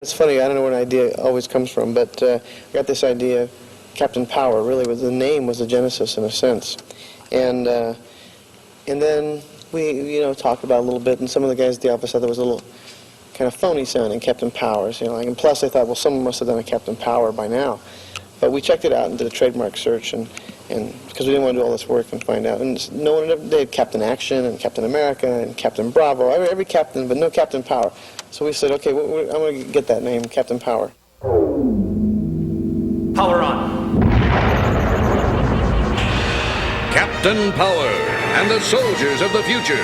It's funny, I don't know where an idea always comes from, but I got this idea, Captain Power, really, the name was the genesis in a sense. And then we, talked about it a little bit, and some of the guys at the office thought there was a little kind of phony sounding, Captain Powers, and plus I thought, well, someone must have done a Captain Power by now. But we checked it out and did a trademark search, and because we didn't want to do all this work and find out. And no one ever did Captain Action and Captain America and Captain Bravo, every captain, but no Captain Power. So we said, okay, I'm going to get that name, Captain Power. Power on. Captain Power and the soldiers of the future.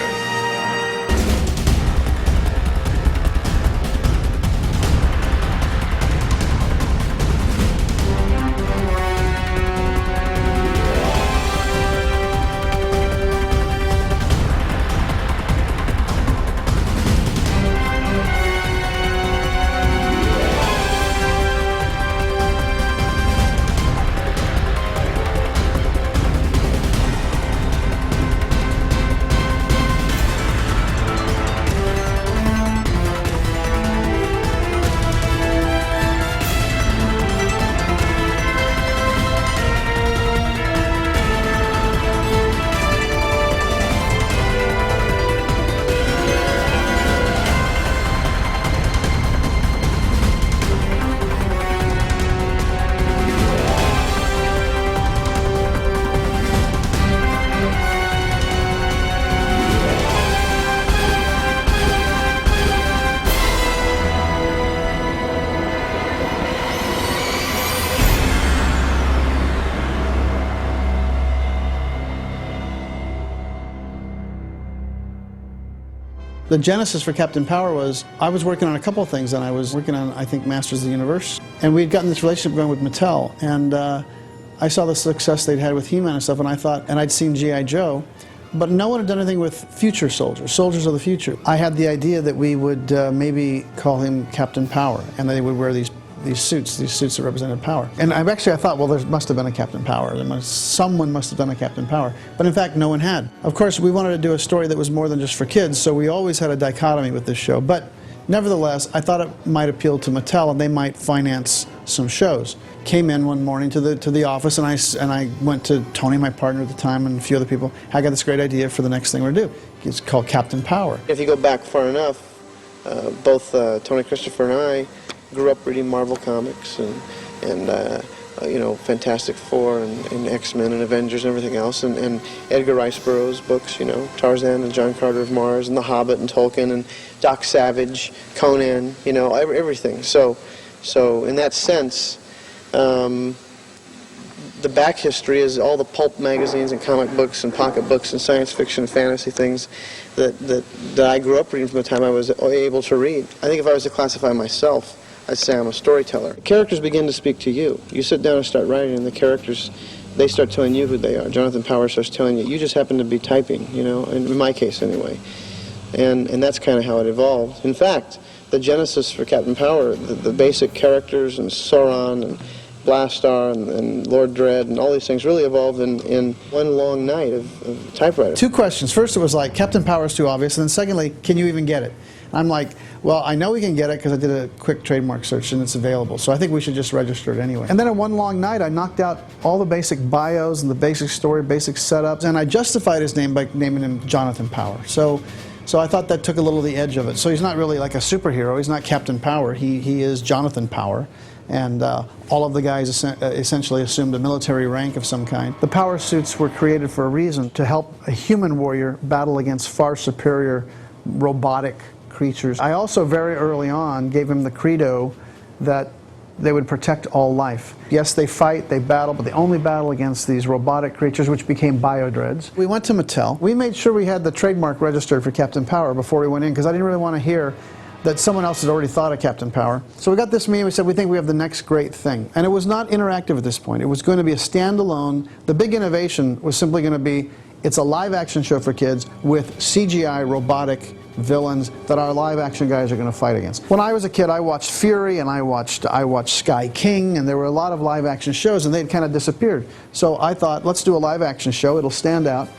The genesis for Captain Power was, I was working on a couple of things, and I was working on, I think, Masters of the Universe. And we had gotten this relationship going with Mattel, and I saw the success they'd had with He-Man and stuff, and I thought, and I'd seen G.I. Joe, but no one had done anything with future soldiers, soldiers of the future. I had the idea that we would maybe call him Captain Power, and they would wear these suits that represented power. And I thought, well, there must have been a Captain Power. Someone must have done a Captain Power. But in fact, no one had. Of course, we wanted to do a story that was more than just for kids, so we always had a dichotomy with this show. But nevertheless, I thought it might appeal to Mattel, and they might finance some shows. Came in one morning to the office, and I went to Tony, my partner at the time, and a few other people. I got this great idea for the next thing we're going to do. It's called Captain Power. If you go back far enough, both Tony Christopher and I grew up reading Marvel comics and Fantastic Four and X-Men and Avengers and everything else, and Edgar Rice Burroughs' books, Tarzan and John Carter of Mars and The Hobbit and Tolkien and Doc Savage, Conan, everything. So in that sense, the back history is all the pulp magazines and comic books and pocket books and science fiction and fantasy things that I grew up reading from the time I was able to read. I think if I was to classify myself, I'd say I'm a storyteller. Characters begin to speak to you. You sit down and start writing, and the characters, they start telling you who they are. Jonathan Power starts telling you. You just happen to be typing, in my case anyway. And that's kind of how it evolved. In fact, the genesis for Captain Power, the basic characters and Sauron and Blastar and Lord Dread and all these things really evolved in one long night of typewriter. Two questions. First, it was like, Captain Power is too obvious, and then secondly, can you even get it? I'm like, well, I know we can get it because I did a quick trademark search and it's available, so I think we should just register it anyway. And then in one long night, I knocked out all the basic bios and the basic story, basic setups, and I justified his name by naming him Jonathan Power. So I thought that took a little of the edge of it. So he's not really like a superhero. He's not Captain Power. He is Jonathan Power. And all of the guys essentially assumed a military rank of some kind. The power suits were created for a reason, to help a human warrior battle against far superior robotic creatures. I also very early on gave him the credo that they would protect all life. Yes, they fight, they battle, but they only battle against these robotic creatures, which became biodreads. We went to Mattel. We made sure we had the trademark registered for Captain Power before we went in, because I didn't really want to hear that someone else had already thought of Captain Power. So we got this meeting, we said, we think we have the next great thing. And it was not interactive at this point. It was going to be a standalone. The big innovation was simply going to be, it's a live action show for kids with CGI robotic villains that our live action guys are going to fight against. When I was a kid, I watched Fury and I watched Sky King, and there were a lot of live action shows, and they'd kind of disappeared. So I thought, let's do a live action show. It'll stand out.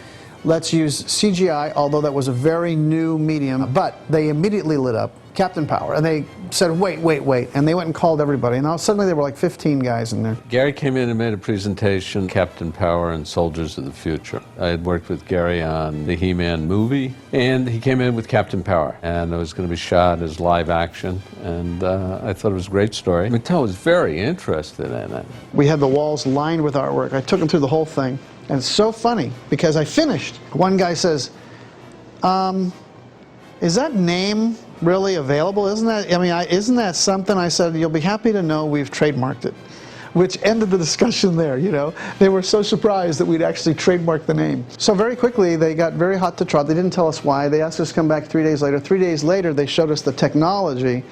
Let's use CGI, although that was a very new medium, but they immediately lit up. Captain Power. And they said, wait, wait, wait. And they went and called everybody. And now suddenly there were like 15 guys in there. Gary came in and made a presentation, Captain Power and Soldiers of the Future. I had worked with Gary on the He-Man movie, and he came in with Captain Power. And it was going to be shot as live action, and I thought it was a great story. Mattel was very interested in it. We had the walls lined with artwork. I took them through the whole thing. And it's so funny, because I finished. One guy says, is that name really available? Isn't that something? I said, you'll be happy to know we've trademarked it, which ended the discussion there, you know. They were so surprised that we'd actually trademarked the name. So very quickly, they got very hot to trot. They didn't tell us why. They asked us to come back 3 days later. 3 days later, they showed us the technology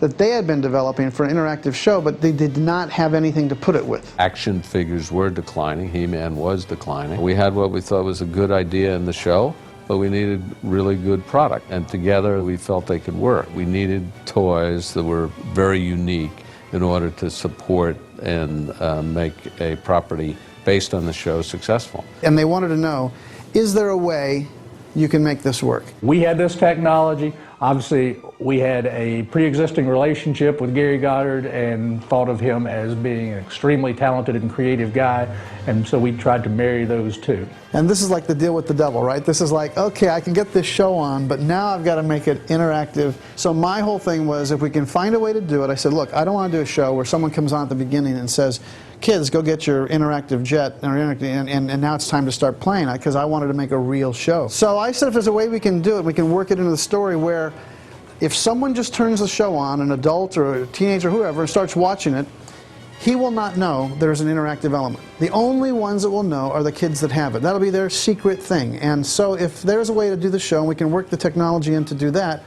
that they had been developing for an interactive show, but they did not have anything to put it with. Action figures were declining. He-Man was declining. We had what we thought was a good idea in the show, but we needed really good product, and together we felt they could work. We needed toys that were very unique in order to support and make a property based on the show successful. And they wanted to know, is there a way you can make this work? We had this technology. Obviously, we had a pre-existing relationship with Gary Goddard and thought of him as being an extremely talented and creative guy, and so we tried to marry those two. And this is like the deal with the devil, right? This is like, okay, I can get this show on, but now I've got to make it interactive. So my whole thing was, if we can find a way to do it, I said, look, I don't want to do a show where someone comes on at the beginning and says, kids, go get your interactive jet, and now it's time to start playing, because I wanted to make a real show. So I said, if there's a way we can do it, we can work it into the story where if someone just turns the show on, an adult or a teenager or whoever, and starts watching it, he will not know there's an interactive element. The only ones that will know are the kids that have it. That'll be their secret thing. And so if there's a way to do the show and we can work the technology in to do that,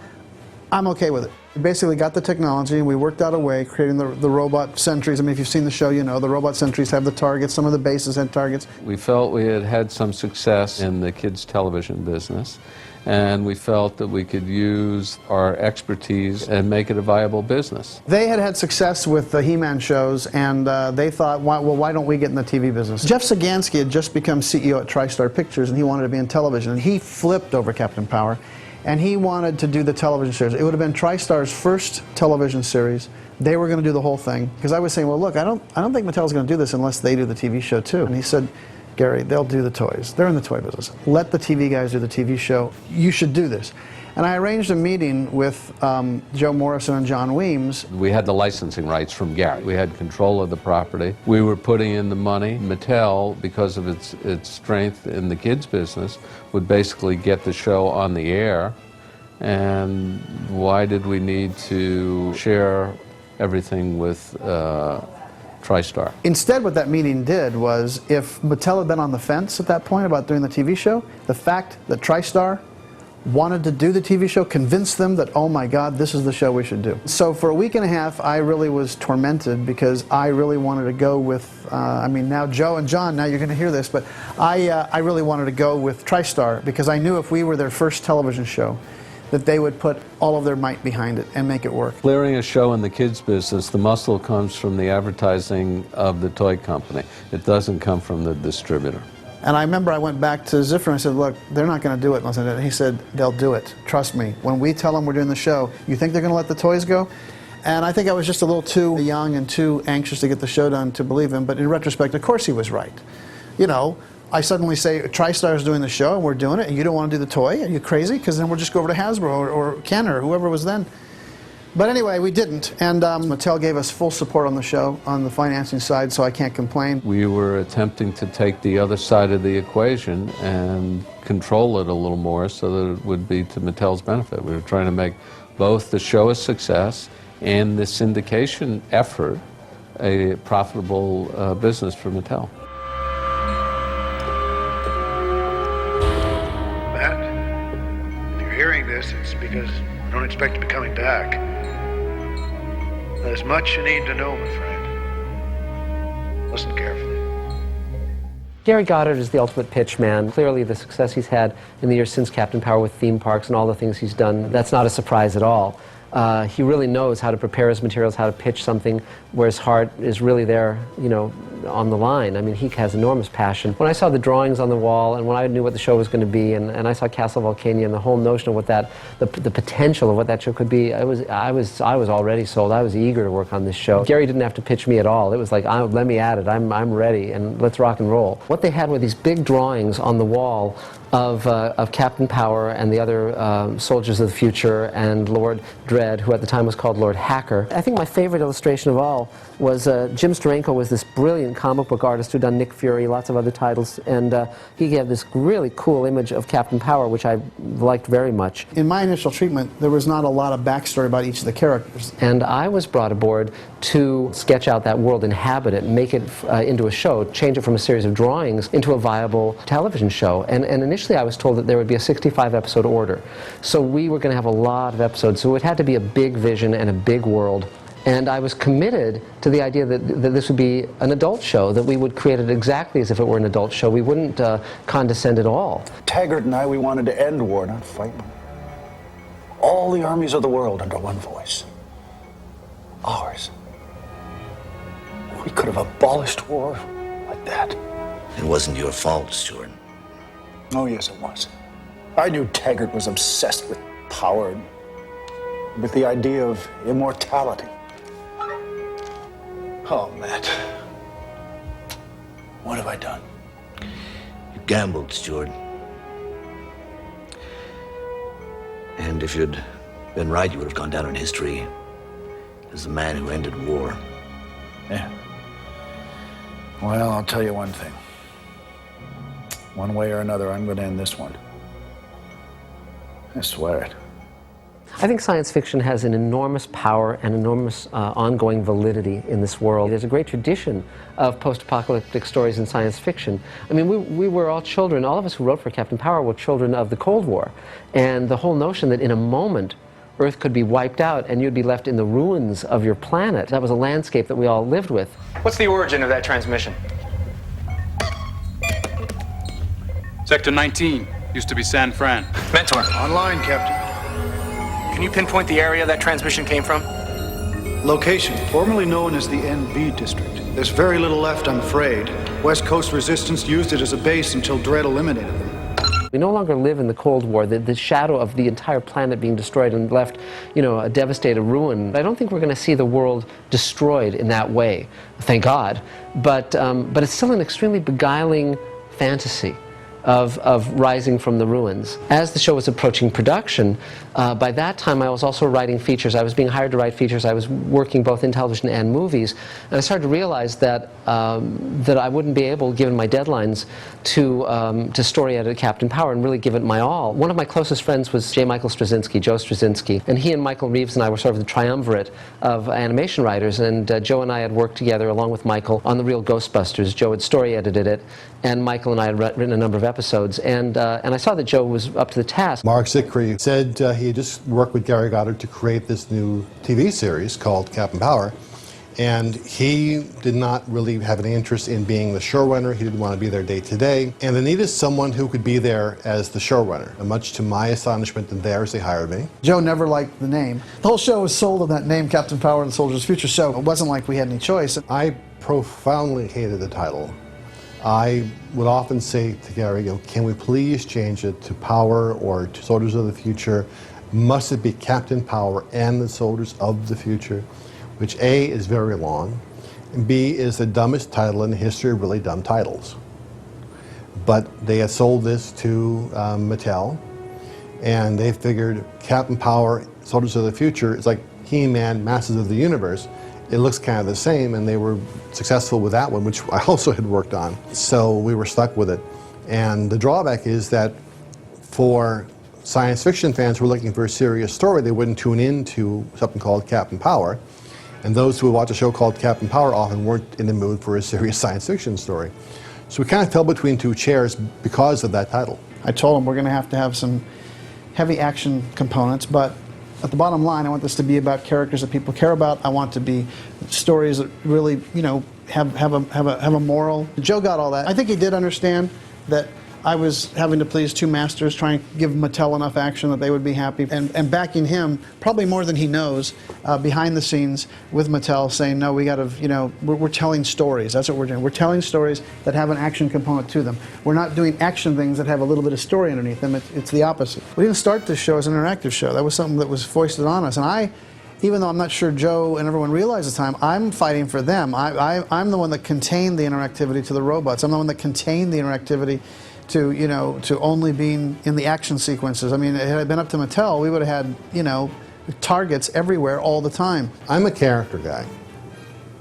I'm okay with it. We basically got the technology and we worked out a way, creating the robot sentries. I mean, if you've seen the show, you know the robot sentries have the targets. Some of the bases had targets. We felt we had had some success in the kids' television business, and we felt that we could use our expertise and make it a viable business. They had had success with the He-Man shows, and they thought, well, why don't we get in the TV business? Jeff Sagansky had just become CEO at TriStar Pictures, and he wanted to be in television, and he flipped over Captain Power, and he wanted to do the television series. It would have been TriStar's first television series. They were going to do the whole thing, because I was saying, well, look, I don't think Mattel's going to do this unless they do the TV show too. And he said, Gary, they'll do the toys. They're in the toy business. Let the TV guys do the TV show. You should do this. And I arranged a meeting with Joe Morrison and John Weems. We had the licensing rights from Gary. We had control of the property. We were putting in the money. Mattel, because of its strength in the kids business, would basically get the show on the air. And why did we need to share everything with TriStar? Instead, what that meeting did was, if Mattel had been on the fence at that point about doing the TV show, the fact that TriStar wanted to do the TV show convinced them that, oh my God, this is the show we should do. So for a week and a half, I really was tormented, because I really wanted to go with, I mean, now Joe and John, now you're going to hear this, but I really wanted to go with TriStar, because I knew if we were their first television show, that they would put all of their might behind it and make it work. Clearing a show in the kids business, the muscle comes from the advertising of the toy company. It doesn't come from the distributor. And I remember I went back to Ziffer and I said, look, they're not going to do it unless I do it. He said, they'll do it. Trust me. When we tell them we're doing the show, you think they're going to let the toys go? And I think I was just a little too young and too anxious to get the show done to believe him. But in retrospect, of course he was right. You know, I suddenly say, TriStar's doing the show and we're doing it, and you don't want to do the toy? Are you crazy? Because then we'll just go over to Hasbro or Kenner or whoever was then. But anyway, we didn't, and Mattel gave us full support on the show, on the financing side, so I can't complain. We were attempting to take the other side of the equation and control it a little more so that it would be to Mattel's benefit. We were trying to make both the show a success and the syndication effort a profitable business for Mattel. Matt, if you're hearing this, it's because I don't expect to be coming back. There's much you need to know, my friend. Listen carefully. Gary Goddard is the ultimate pitch man. Clearly the success he's had in the years since Captain Power with theme parks and all the things he's done, that's not a surprise at all. He really knows how to prepare his materials, how to pitch something where his heart is really there, you know, on the line. I mean, he has enormous passion. When I saw the drawings on the wall and when I knew what the show was going to be, and I saw Castle Volcania and the whole notion of what that, the potential of what that show could be, I was already sold. I was eager to work on this show. Gary didn't have to pitch me at all. It was like, let me at it. I'm ready, and let's rock and roll. What they had were these big drawings on the wall of Captain Power and the other soldiers of the future and Lord Dread, who at the time was called Lord Hacker. I think my favorite illustration of all was Jim Steranko was this brilliant comic book artist who'd done Nick Fury, lots of other titles, and he gave this really cool image of Captain Power, which I liked very much. In my initial treatment, there was not a lot of backstory about each of the characters. And I was brought aboard to sketch out that world, inhabit it, make it into a show, change it from a series of drawings into a viable television show. And initially I was told that there would be a 65-episode order. So we were going to have a lot of episodes, so it had to be a big vision and a big world. And I was committed to the idea that this would be an adult show, that we would create it exactly as if it were an adult show. We wouldn't condescend at all. Taggart and I, we wanted to end war, not fight one. All the armies of the world under one voice. Ours. We could have abolished war like that. It wasn't your fault, Stuart. Oh, yes, it was. I knew Taggart was obsessed with power, with the idea of immortality. Oh, Matt. What have I done? You gambled, Stuart. And if you'd been right, you would have gone down in history as the man who ended war. Yeah. Well, I'll tell you one thing. One way or another, I'm going to end this one. I swear it. I think science fiction has an enormous power and enormous ongoing validity in this world. There's a great tradition of post-apocalyptic stories in science fiction. I mean, we were all children, all of us who wrote for Captain Power were children of the Cold War. And the whole notion that in a moment, Earth could be wiped out and you'd be left in the ruins of your planet, that was a landscape that we all lived with. What's the origin of that transmission? Sector 19, used to be San Fran. Mentor. Online, Captain. Can you pinpoint the area that transmission came from? Location, formerly known as the NB District. There's very little left, I'm afraid. West Coast Resistance used it as a base until Dredd eliminated them. We no longer live in the Cold War, the shadow of the entire planet being destroyed and left, you know, a devastated ruin. I don't think we're going to see the world destroyed in that way, thank God. But it's still an extremely beguiling fantasy of rising from the ruins. As the show was approaching production, by that time I was also writing features. I was being hired to write features. I was working both in television and movies. And I started to realize that that I wouldn't be able, given my deadlines, to story edit Captain Power and really give it my all. One of my closest friends was J. Michael Straczynski, Joe Straczynski. And he and Michael Reeves and I were sort of the triumvirate of animation writers. And Joe and I had worked together, along with Michael, on The Real Ghostbusters. Joe had story edited it, and Michael and I had written a number of episodes. And I saw that Joe was up to the task. Mark Zickrey said he had just worked with Gary Goddard to create this new TV series called Captain Power. And he did not really have any interest in being the showrunner. He didn't want to be there day to day. And they needed someone who could be there as the showrunner. And much to my astonishment and theirs, they hired me. Joe never liked the name. The whole show was sold on that name, Captain Power and the Soldier's Future, so it wasn't like we had any choice. I profoundly hated the title. I would often say to Gary, you know, can we please change it to Power or to Soldiers of the Future? Must it be Captain Power and the Soldiers of the Future? Which A, is very long, and B, is the dumbest title in the history of really dumb titles. But they had sold this to Mattel, and they figured Captain Power, Soldiers of the Future, is like He-Man, Masters of the Universe. It looks kind of the same, and they were successful with that one, which I also had worked on. So we were stuck with it. And the drawback is that for science fiction fans who are looking for a serious story, they wouldn't tune in to something called Captain Power. And those who watch a show called Captain Power often weren't in the mood for a serious science fiction story. So we kind of fell between two chairs because of that title. I told him we're going to have some heavy action components, but at the bottom line, I want this to be about characters that people care about. I want to be stories that really, you know, have a moral. Joe got all that. I think he did understand that I was having to please two masters, trying to give Mattel enough action that they would be happy, and backing him, probably more than he knows, behind the scenes with Mattel, saying, no, we got to, you know, we're telling stories. That's what we're doing. We're telling stories that have an action component to them. We're not doing action things that have a little bit of story underneath them. It's the opposite. We didn't start this show as an interactive show. That was something that was foisted on us. And even though I'm not sure Joe and everyone realized at the time, I'm fighting for them. I'm the one that contained the interactivity to the robots. I'm the one that contained the interactivity to, you know, to only being in the action sequences. I mean, had it been up to Mattel, we would have had, you know, targets everywhere all the time. I'm a character guy,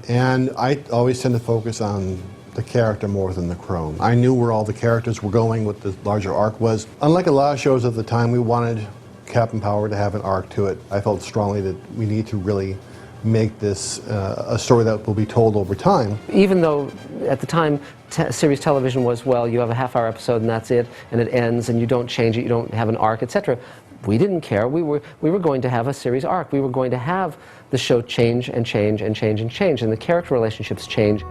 and I always tend to focus on the character more than the chrome. I knew where all the characters were going, what the larger arc was. Unlike a lot of shows at the time, we wanted Captain Power to have an arc to it. I felt strongly that we need to really make this a story that will be told over time. Even though at the time series television was, well, you have a half-hour episode and that's it, and it ends, and you don't change it, you don't have an arc, etc. We didn't care. We were going to have a series arc. We were going to have the show change and change and change and change, and the character relationships change.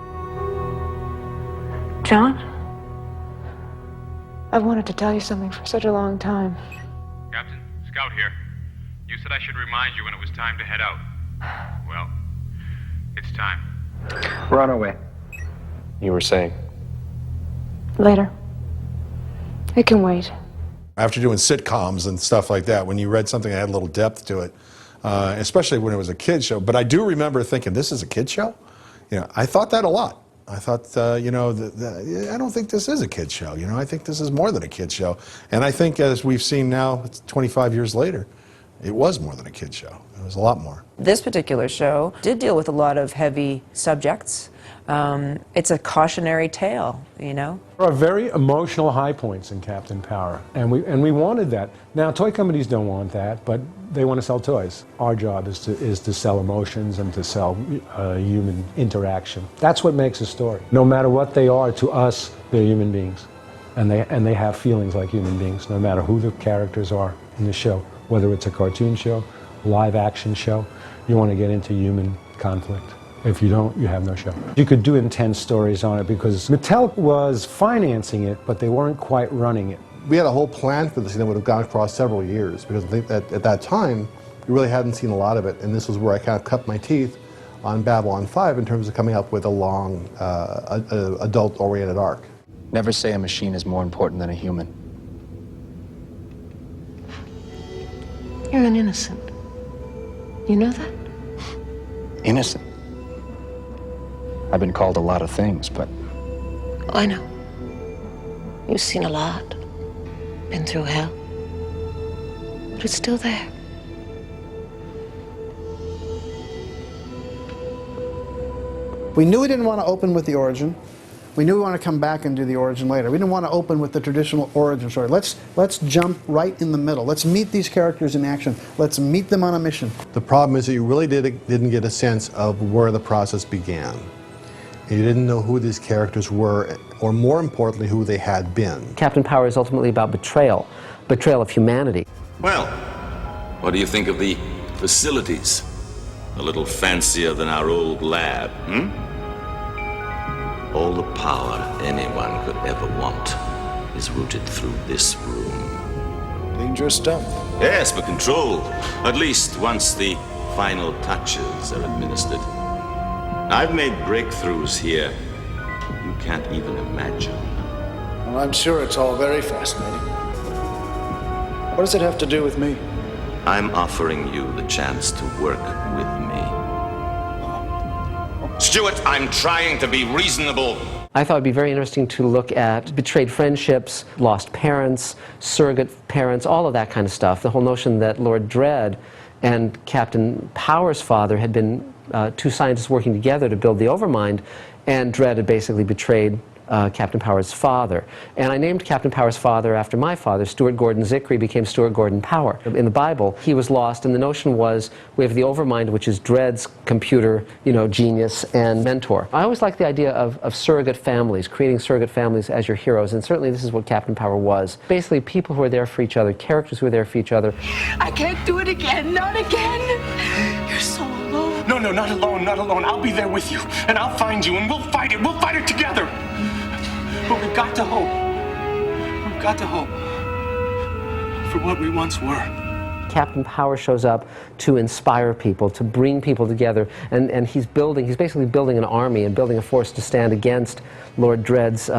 John, I've wanted to tell you something for such a long time. Captain, Scout here. You said I should remind you when it was time to head out. Well, it's time. We're on our way. You were saying? Later. It can wait. After doing sitcoms and stuff like that, when you read something that had a little depth to it, especially when it was a kid's show. But I do remember thinking, this is a kid's show? You know, I thought that a lot. I thought, you know, I don't think this is a kid's show. You know, I think this is more than a kid's show. And I think, as we've seen now, 25 years later, it was more than a kid's show. It was a lot more. This particular show did deal with a lot of heavy subjects. It's a cautionary tale, you know. There are very emotional high points in Captain Power, and we wanted that. Now, toy companies don't want that, but they want to sell toys. Our job is to sell emotions and to sell human interaction. That's what makes a story. No matter what they are, to us, they're human beings, and they have feelings like human beings, no matter who the characters are in the show. Whether it's a cartoon show, live action show, you want to get into human conflict. If you don't, you have no show. You could do intense stories on it because Mattel was financing it, but they weren't quite running it. We had a whole plan for this thing that would have gone across several years, because I think that at that time, we really hadn't seen a lot of it, and this was where I kind of cut my teeth on Babylon 5 in terms of coming up with a long, adult-oriented arc. Never say a machine is more important than a human. You're an innocent. You know that? Innocent. I've been called a lot of things, but... Oh, I know. You've seen a lot. Been through hell. But it's still there. We knew we didn't want to open with the origin. We knew we wanted to come back and do the origin later. We didn't want to open with the traditional origin story. Let's jump right in the middle. Let's meet these characters in action. Let's meet them on a mission. The problem is that you really didn't get a sense of where the process began. You didn't know who these characters were, or more importantly, who they had been. Captain Power is ultimately about betrayal of humanity. Well, what do you think of the facilities? A little fancier than our old lab, hmm? All the power anyone could ever want is rooted through this room. Dangerous stuff. Yes, for control. At least once the final touches are administered. I've made breakthroughs here you can't even imagine. Well, I'm sure it's all very fascinating. What does it have to do with me? I'm offering you the chance to work with me. Stuart, I'm trying to be reasonable. I thought it'd be very interesting to look at betrayed friendships, lost parents, surrogate parents, all of that kind of stuff. The whole notion that Lord Dredd and Captain Power's father had been two scientists working together to build the Overmind, and Dredd had basically betrayed Captain Power's father. And I named Captain Power's father after my father. Stuart Gordon Zickery became Stuart Gordon Power. In the Bible, he was lost, and the notion was we have the Overmind, which is Dredd's computer, you know, genius and mentor. I always like the idea of surrogate families, creating surrogate families as your heroes, and certainly this is what Captain Power was. Basically, people who are there for each other, characters who are there for each other. I can't do it again, not again. You're so alone. No, not alone, not alone. I'll be there with you, and I'll find you, and we'll fight it together. But we've got to hope. We've got to hope for what we once were. Captain Power shows up to inspire people, to bring people together, and he's basically building an army and building a force to stand against Lord Dredd's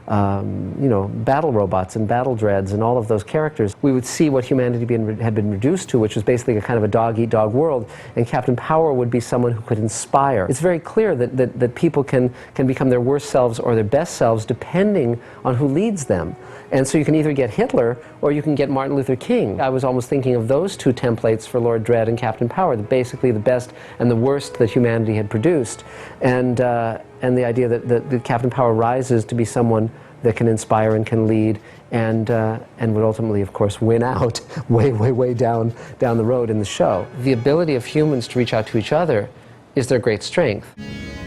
battle robots and battle dreads and all of those characters. We would see what humanity had been reduced to, which was basically a kind of a dog-eat-dog world, and Captain Power would be someone who could inspire. It's very clear that people can become their worst selves or their best selves depending on who leads them. And so you can either get Hitler or you can get Martin Luther King. I was almost thinking of those two templates for Lord Dredd and Captain Power, basically the best and the worst that humanity had produced. And the idea that Captain Power rises to be someone that can inspire and can lead and would ultimately, of course, win out way down the road in the show. The ability of humans to reach out to each other is their great strength.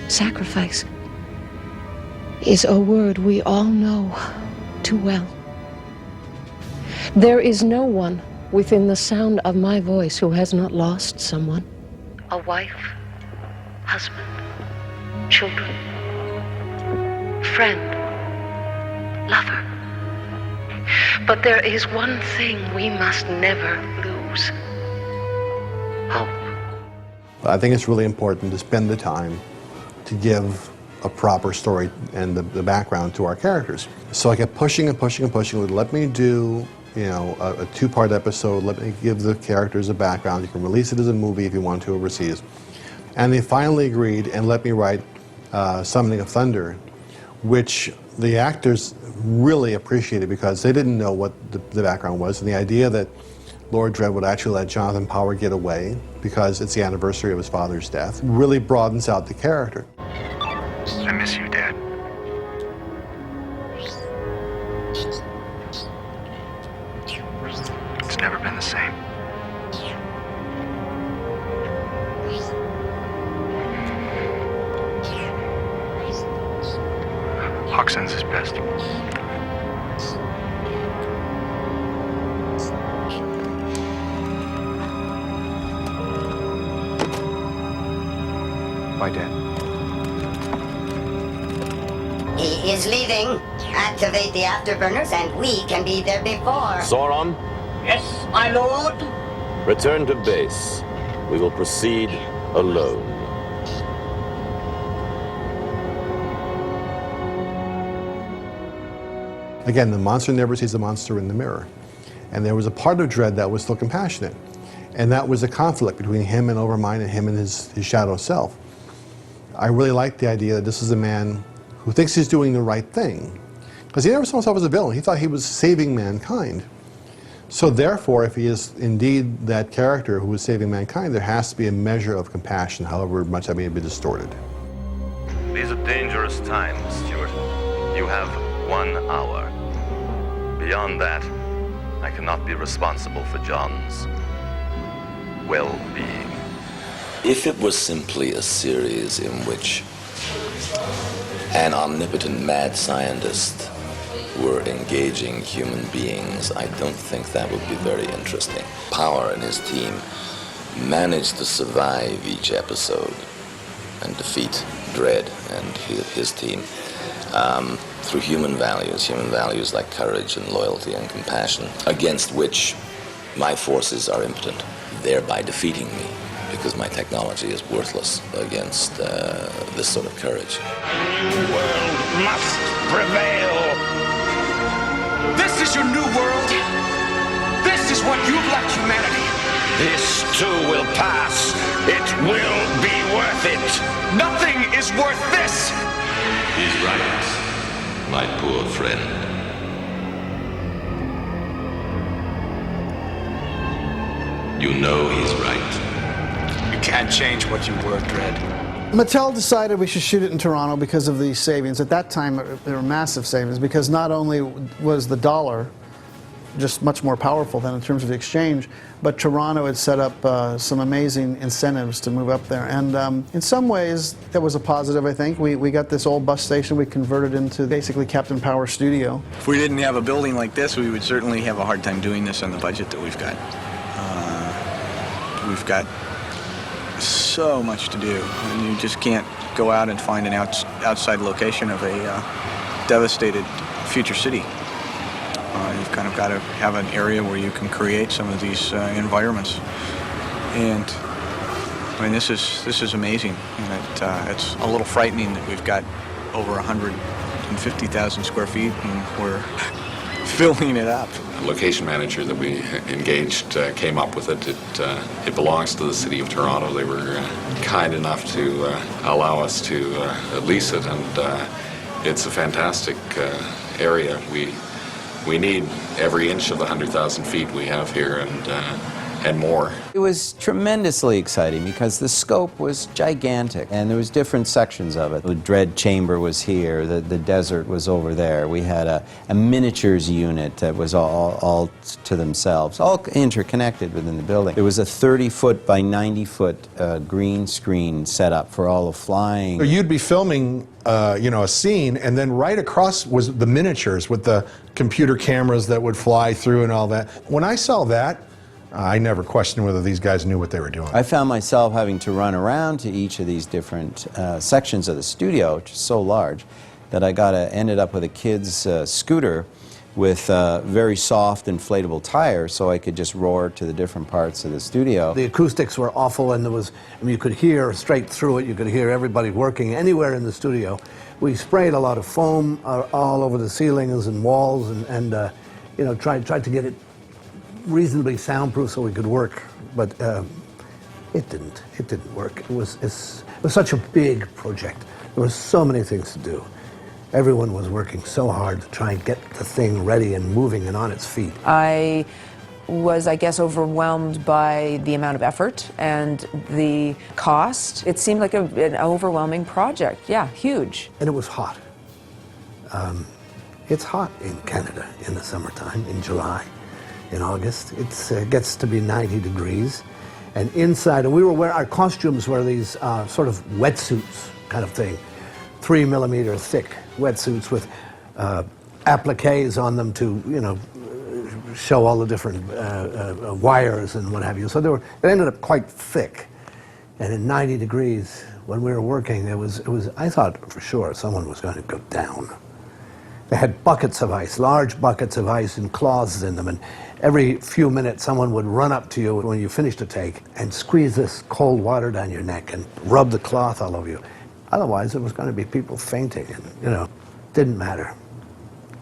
Sacrifice is a word we all know too well. There is no one within the sound of my voice who has not lost someone. A wife, husband, children, friend, lover. But there is one thing we must never lose. Hope. I think it's really important to spend the time to give a proper story and the background to our characters. So I kept pushing and pushing and pushing. Let me do, a two-part episode. Let me give the characters a background. You can release it as a movie if you want to overseas. And they finally agreed and let me write Summoning of Thunder, which the actors really appreciated because they didn't know what the background was. And the idea that Lord Dredd would actually let Jonathan Power get away because it's the anniversary of his father's death really broadens out the character. I miss you, Dad. It's never been the same. Hawk sends his best. Bye, Dad. He is leaving. Activate the afterburners and we can be there before. Sauron, Yes, my lord. return to base. We will proceed alone. Again, the monster never sees the monster in the mirror. And there was a part of Dredd that was still compassionate. And that was a conflict between him and Overmind and him and his shadow self. I really liked the idea that this is a man who thinks he's doing the right thing. Because he never saw himself as a villain. He thought he was saving mankind. So therefore, if he is indeed that character who is saving mankind, there has to be a measure of compassion, however much that may be distorted. These are dangerous times, Stuart. You have 1 hour. Beyond that, I cannot be responsible for John's well-being. If it was simply a series in which an omnipotent mad scientist were engaging human beings, I don't think that would be very interesting. Power and his team managed to survive each episode and defeat Dredd and his team through human values like courage and loyalty and compassion, against which my forces are impotent, thereby defeating me, because my technology is worthless against this sort of courage. The world must prevail. This is your new world. This is what you've left humanity. This too will pass. It will be worth it. Nothing is worth this. He's right, my poor friend. You know he's right. You can't change what you were, Dredd. Mattel decided we should shoot it in Toronto because of the savings. At that time, there were massive savings because not only was the dollar just much more powerful than in terms of the exchange, but Toronto had set up some amazing incentives to move up there. And in some ways, that was a positive, I think. We got this old bus station we converted into basically Captain Power Studio. If we didn't have a building like this, we would certainly have a hard time doing this on the budget that we've got. We've got so much to do, and you just can't go out and find an outside location of a devastated future city. you've kind of got to have an area where you can create some of these environments. And I mean, this is amazing, and it's a little frightening that we've got over 150,000 square feet, and we're filling it up. The location manager that we engaged came up with it. It belongs to the city of Toronto. They were kind enough to allow us to lease it, and it's a fantastic area. We need every inch of the 100,000 feet we have here, and more. It was tremendously exciting because the scope was gigantic and there was different sections of it. The dread chamber was here, the desert was over there. We had a miniatures unit that was all to themselves, all interconnected within the building. There was a 30-foot by 90-foot green screen set up for all the flying. You'd be filming a scene, and then right across was the miniatures with the computer cameras that would fly through and all that. When I saw that, I never questioned whether these guys knew what they were doing. I found myself having to run around to each of these different sections of the studio, which is so large, that I ended up with a kid's scooter with very soft inflatable tires, so I could just roar to the different parts of the studio. The acoustics were awful, and you could hear straight through it. You could hear everybody working anywhere in the studio. We sprayed a lot of foam all over the ceilings and walls, and tried to get it reasonably soundproof so we could work, but it didn't work. It was such a big project. There were so many things to do. Everyone was working so hard to try and get the thing ready and moving and on its feet. I was, I guess, overwhelmed by the amount of effort and the cost. It seemed like an overwhelming project. Yeah, huge. And it was hot. It's hot in Canada in the summertime, in July. In August, it gets to be 90 degrees, and inside, and we were wearing, our costumes were these sort of wetsuits kind of thing, 3 millimeter thick wetsuits with appliques on them to, show all the different wires and what have you. So it ended up quite thick, and in 90 degrees, when we were working, it was. I thought for sure someone was going to go down. They had buckets of ice, large buckets of ice and cloths in them, and every few minutes someone would run up to you when you finished a take and squeeze this cold water down your neck and rub the cloth all over you. Otherwise, there was going to be people fainting, and, didn't matter.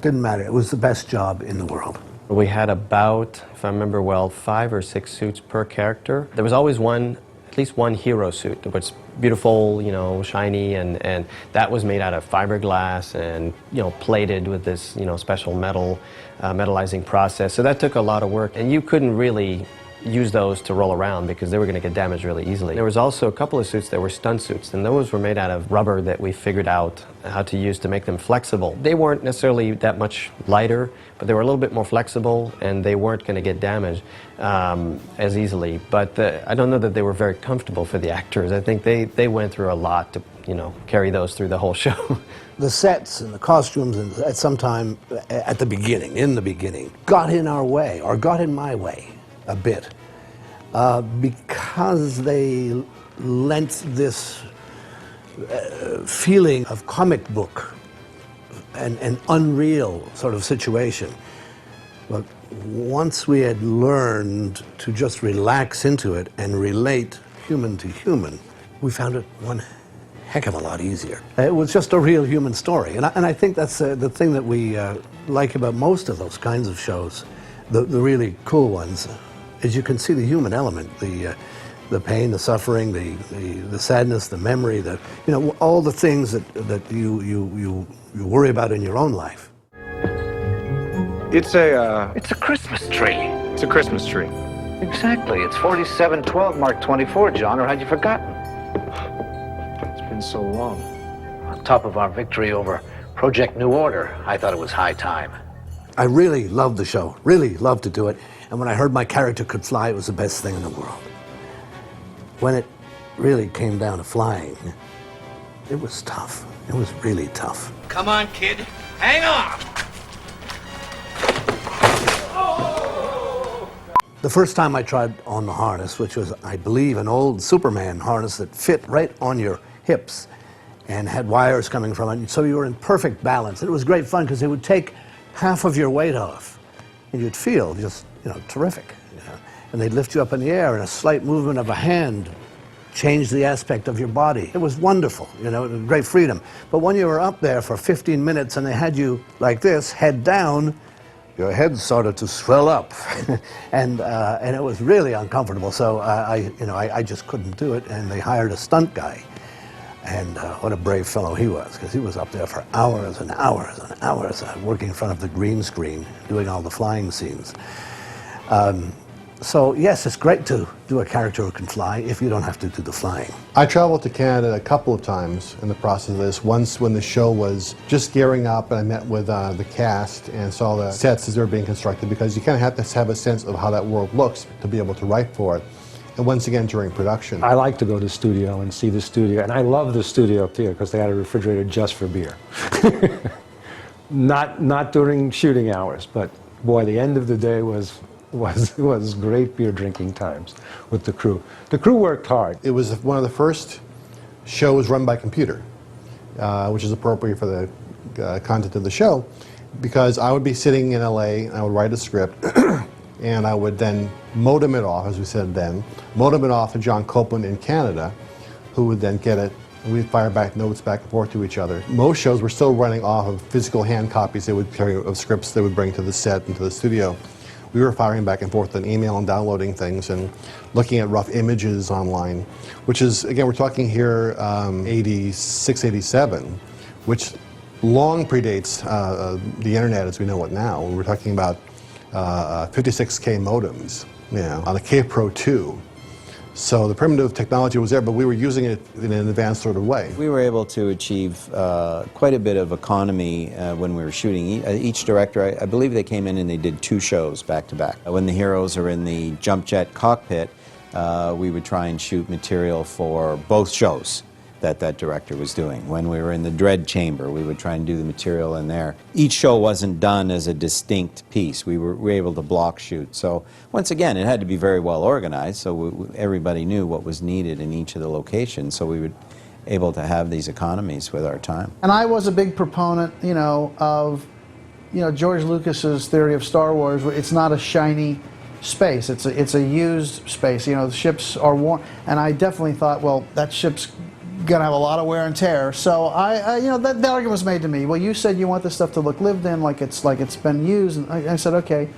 Didn't matter. It was the best job in the world. We had about, if I remember well, 5 or 6 suits per character. There was always at least one hero suit that was beautiful, shiny, and that was made out of fiberglass and, plated with this, special metallizing process. So that took a lot of work, and you couldn't really use those to roll around because they were going to get damaged really easily. There was also a couple of suits that were stunt suits, and those were made out of rubber that we figured out how to use to make them flexible. They weren't necessarily that much lighter, but they were a little bit more flexible, and they weren't going to get damaged as easily. But I don't know that they were very comfortable for the actors. I think they went through a lot to, carry those through the whole show. The sets and the costumes, and at some time in the beginning, got in our way, or got in my way a bit, because they lent this feeling of comic book and unreal sort of situation. But once we had learned to just relax into it and relate human to human, we found it one heck of a lot easier. It was just a real human story, and I think that's the thing that we like about most of those kinds of shows, the really cool ones, is you can see the human element, the pain, the suffering, the sadness, the memory, all the things that you worry about in your own life. It's a Christmas tree. It's a Christmas tree. Exactly. It's 4712 Mark 24, John, or had you forgotten? It's been so long. On top of our victory over Project New Order, I thought it was high time. I really loved the show, really loved to do it, and when I heard my character could fly, it was the best thing in the world. When it really came down to flying, it was tough. It was really tough. Come on, kid. Hang on! The first time I tried on the harness, which was, I believe, an old Superman harness that fit right on your hips and had wires coming from it, so you were in perfect balance. It was great fun because it would take half of your weight off, and you'd feel just, terrific. And they'd lift you up in the air, and a slight movement of a hand changed the aspect of your body. It was wonderful, it was great freedom. But when you were up there for 15 minutes and they had you like this, head down, your head started to swell up, and it was really uncomfortable. So I just couldn't do it, and they hired a stunt guy. And what a brave fellow he was, because he was up there for hours and hours and hours working in front of the green screen, doing all the flying scenes. So yes, it's great to do a character who can fly if you don't have to do the flying. I traveled to Canada a couple of times in the process of this. Once when the show was just gearing up, and I met with the cast and saw the sets as they were being constructed, because you kind of have to have a sense of how that world looks to be able to write for it. And once again, during production. I like to go to the studio and see the studio, and I love the studio up here because they had a refrigerator just for beer. Not during shooting hours, but boy, the end of the day was great beer drinking times with the crew. The crew worked hard. It was one of the first shows run by computer, which is appropriate for the content of the show, because I would be sitting in LA and I would write a script and I would then modem it off, as we said then, modem it off to John Copeland in Canada, who would then get it, and we'd fire back notes back and forth to each other. Most shows were still running off of physical hand copies they would carry of scripts they would bring to the set and to the studio. We were firing back and forth on email and downloading things and looking at rough images online, which is, again, we're talking here 86, 87, which long predates the internet as we know it now. We're talking about 56K modems, on a K-Pro 2. So the primitive technology was there, but we were using it in an advanced sort of way. We were able to achieve quite a bit of economy when we were shooting. Each director, I believe they came in and they did 2 shows back to back. When the heroes are in the jump jet cockpit, we would try and shoot material for both shows that director was doing. When we were in the dread chamber, we would try and do the material in there. Each show wasn't done as a distinct piece. We were able to block shoot. So once again, it had to be very well organized, so everybody knew what was needed in each of the locations, so we were able to have these economies with our time. And I was a big proponent, of, George Lucas's theory of Star Wars. It's not a shiny space. It's a used space. The ships are worn, and I definitely thought, well, that ship's gonna have a lot of wear and tear. So that argument was made to me. Well, you said you want this stuff to look lived in, like it's been used, and I said, okay,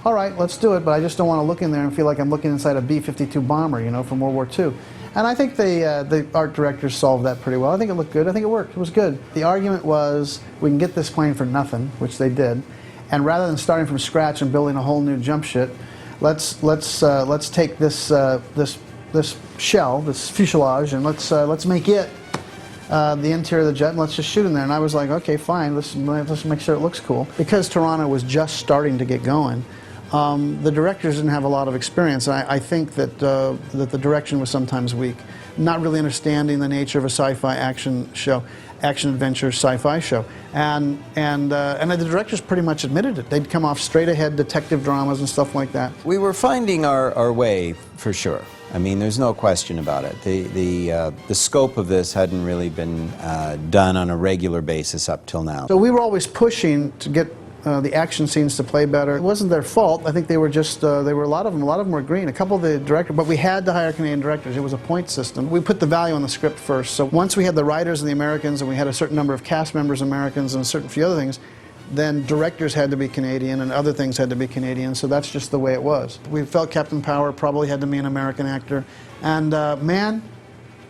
all right, let's do it. But I just don't want to look in there and feel like I'm looking inside a B-52 bomber, from World War II. And I think the art directors solved that pretty well. I think it looked good. I think it worked. It was good. The argument was we can get this plane for nothing, which they did, and rather than starting from scratch and building a whole new jump ship, let's take this shell, this fuselage, and let's make it the interior of the jet, and let's just shoot in there. And I was like, okay, fine, let's make sure it looks cool. Because Toronto was just starting to get going, the directors didn't have a lot of experience. I think that the direction was sometimes weak, not really understanding the nature of a sci-fi action show, action-adventure sci-fi show. And the directors pretty much admitted it. They'd come off straight-ahead detective dramas and stuff like that. We were finding our way, for sure. I mean, there's no question about it. The scope of this hadn't really been done on a regular basis up till now. So we were always pushing to get the action scenes to play better. It wasn't their fault. I think they were just, a lot of them were green. A couple of the directors, but we had to hire Canadian directors. It was a point system. We put the value on the script first. So once we had the writers and the Americans, and we had a certain number of cast members Americans and a certain few other things, then directors had to be Canadian and other things had to be Canadian, so that's just the way it was. We felt Captain Power probably had to be an American actor, and man,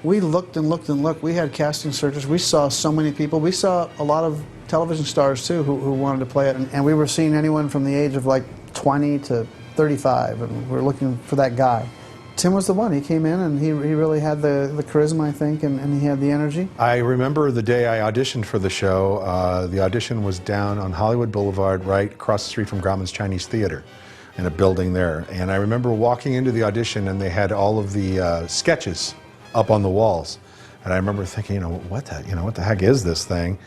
we looked and looked and looked. We had casting searches. We saw so many people. We saw a lot of television stars too who wanted to play it, and we were seeing anyone from the age of like 20 to 35, and we were looking for that guy. Tim was the one. He came in and he really had the charisma, I think, and he had the energy. I remember the day I auditioned for the show. The audition was down on Hollywood Boulevard, right across the street from Grauman's Chinese Theater, in a building there. And I remember walking into the audition, and they had all of the sketches up on the walls. And I remember thinking, what the heck is this thing?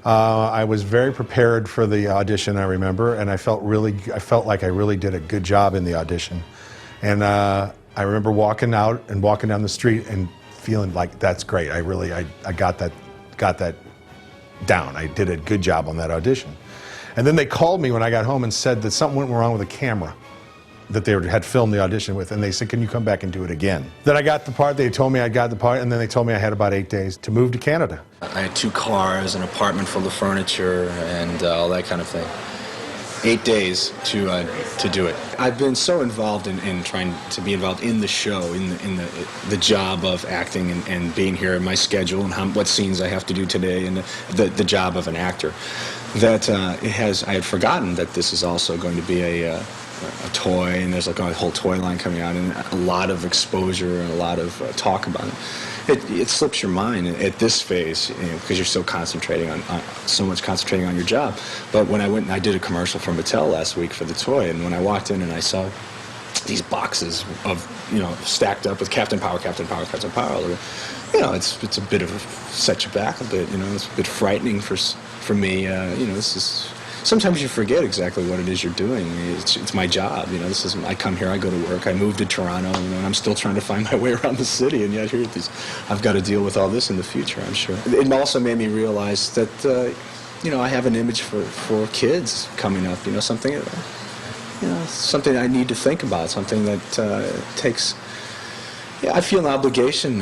I was very prepared for the audition, I remember, and I felt like I really did a good job in the audition. And I remember walking out and walking down the street and feeling like that's great. I got that down. I did a good job on that audition. And then they called me when I got home and said that something went wrong with the camera that they had filmed the audition with, and they said, can you come back and do it again? Then I got the part, they told me I got the part, and then they told me I had about 8 days to move to Canada. I had 2 cars, an apartment full of furniture, and all that kind of thing. 8 days to do it. I've been so involved in trying to be involved in the show, in the job of acting and being here, and my schedule, and what scenes I have to do today, and the job of an actor, that I had forgotten that this is also going to be a toy, and there's like a whole toy line coming out, and a lot of exposure and a lot of talk about it. It slips your mind at this phase, because you're so concentrating on your job. But when I went and I did a commercial for Mattel last week for the toy, and when I walked in and I saw these boxes of, stacked up with Captain Power, Captain Power, Captain Power, it's a bit of set you back a bit. It's a bit frightening for me. This is. Sometimes you forget exactly what it is you're doing. It's my job. I come here, I go to work, I moved to Toronto, and I'm still trying to find my way around the city, and yet I've got to deal with all this in the future, I'm sure. It also made me realize that, I have an image for kids coming up, something I need to think about, something that takes... Yeah, I feel an obligation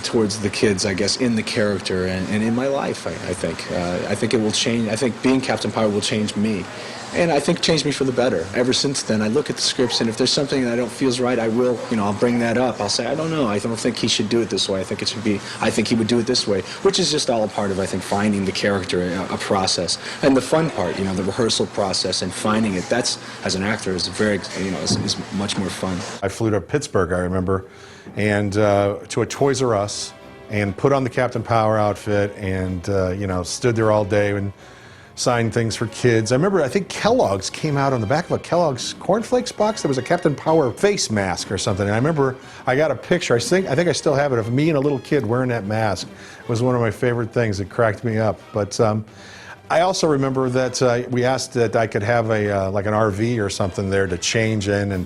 towards the kids, I guess, in the character and in my life, I think. I think it will change. I think being Captain Power will change me. And I think changed me for the better. Ever since then, I look at the scripts, and if there's something that I don't feels right, I will, I'll bring that up. I'll say, I don't know. I don't think he should do it this way. I think he would do it this way, which is just all a part of, I think, finding the character, a process. And the fun part, the rehearsal process and finding it, that's, as an actor, is very, is much more fun. I flew to Pittsburgh, I remember, and to a Toys R Us, and put on the Captain Power outfit, and, stood there all day and signed things for kids. I remember, I think Kellogg's came out on the back of a Kellogg's cornflakes box. There was a Captain Power face mask or something. And I remember I got a picture, I think I still have it, of me and a little kid wearing that mask. It was one of my favorite things. It cracked me up. But I also remember that we asked that I could have like an RV or something there to change in, and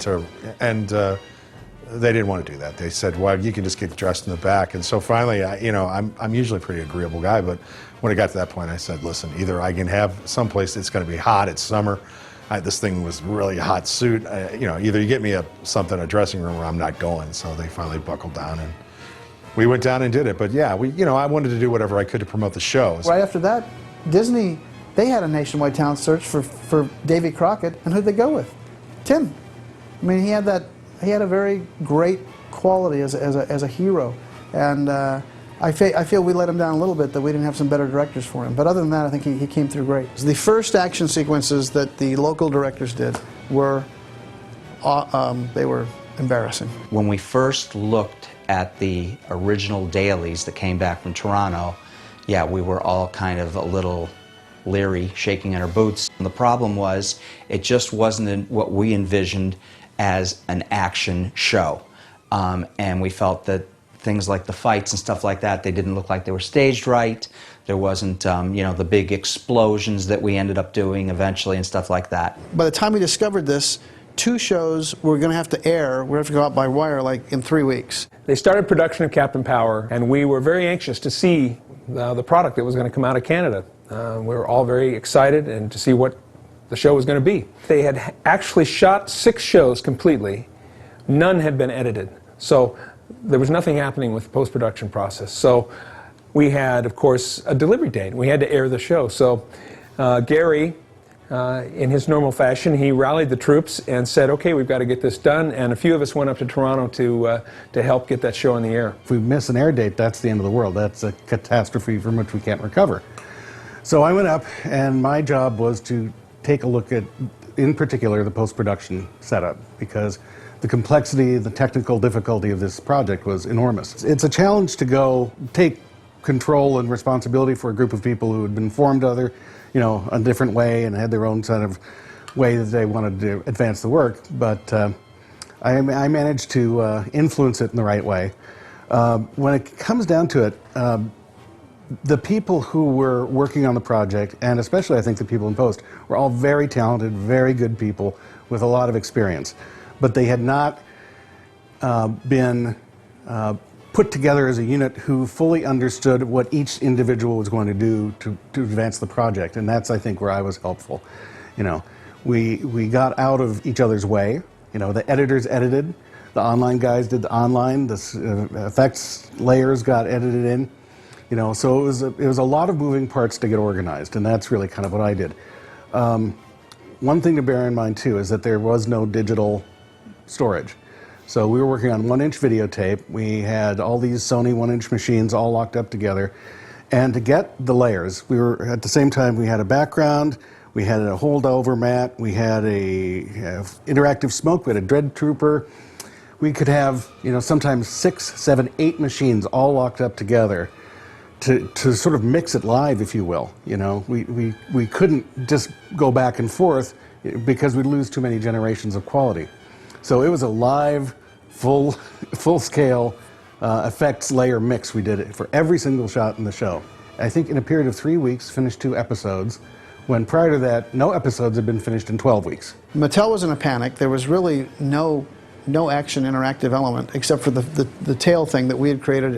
they didn't want to do that. They said, well, you can just get dressed in the back. And so finally, I'm usually a pretty agreeable guy, but when it got to that point, I said, listen, either I can have someplace that's going to be hot, it's summer, this thing was really a hot suit, either you get me a dressing room, or I'm not going. So they finally buckled down, and we went down and did it. But yeah, I wanted to do whatever I could to promote the show. Right after that, Disney, they had a nationwide talent search for Davy Crockett, and who'd they go with? Tim. I mean, he had a very great quality as a hero, and I feel we let him down a little bit, that we didn't have some better directors for him. But other than that, I think he came through great. The first action sequences that the local directors did were embarrassing. When we first looked at the original dailies that came back from Toronto, yeah, we were all kind of a little leery, shaking in our boots. And the problem was, it just wasn't what we envisioned as an action show. And we felt that things like the fights and stuff like that, they didn't look like they were staged right. There wasn't, the big explosions that we ended up doing eventually and stuff like that. By the time we discovered this, 2 shows were going to have to air. We're going to have to go out by wire like in 3 weeks. They started production of Captain Power, and we were very anxious to see the product that was going to come out of Canada. We were all very excited and to see what the show was going to be. They had actually shot 6 shows completely. None had been edited. So there was nothing happening with the post-production process. So we had, of course, a delivery date. We had to air the show. So Gary, in his normal fashion, he rallied the troops and said, okay, we've got to get this done. And a few of us went up to Toronto to help get that show on the air. If we miss an air date, that's the end of the world. That's a catastrophe from which we can't recover. So I went up, and my job was to take a look at, in particular, the post-production setup, because the complexity, the technical difficulty of this project was enormous. It's a challenge to go take control and responsibility for a group of people who had been formed a different way and had their own kind of way that they wanted to advance the work. But I managed to influence it in the right way. When it comes down to it, the people who were working on the project, and especially I think the people in post, were all very talented, very good people with a lot of experience. But they had not been put together as a unit who fully understood what each individual was going to do to advance the project, and that's, I think, where I was helpful. You know, we got out of each other's way. You know, the editors edited, the online guys did the online, the effects layers got edited in. You know, so it was a lot of moving parts to get organized, and that's really kind of what I did. One thing to bear in mind too is that there was no digital storage. So we were working on 1-inch videotape. We had all these Sony 1-inch machines all locked up together. And to get the layers, we were, at the same time, we had a background, we had a holdover mat, we had a interactive smoke, we had a dread trooper. We could have, you know, sometimes 6, 7, 8 machines all locked up together to sort of mix it live, if you will. You know, we couldn't just go back and forth because we'd lose too many generations of quality. So it was a live, full-scale effects layer mix we did it for every single shot in the show. I think in a period of 3 weeks, finished 2 episodes, when prior to that, no episodes had been finished in 12 weeks. Mattel was in a panic. There was really no action interactive element except for the tail thing that we had created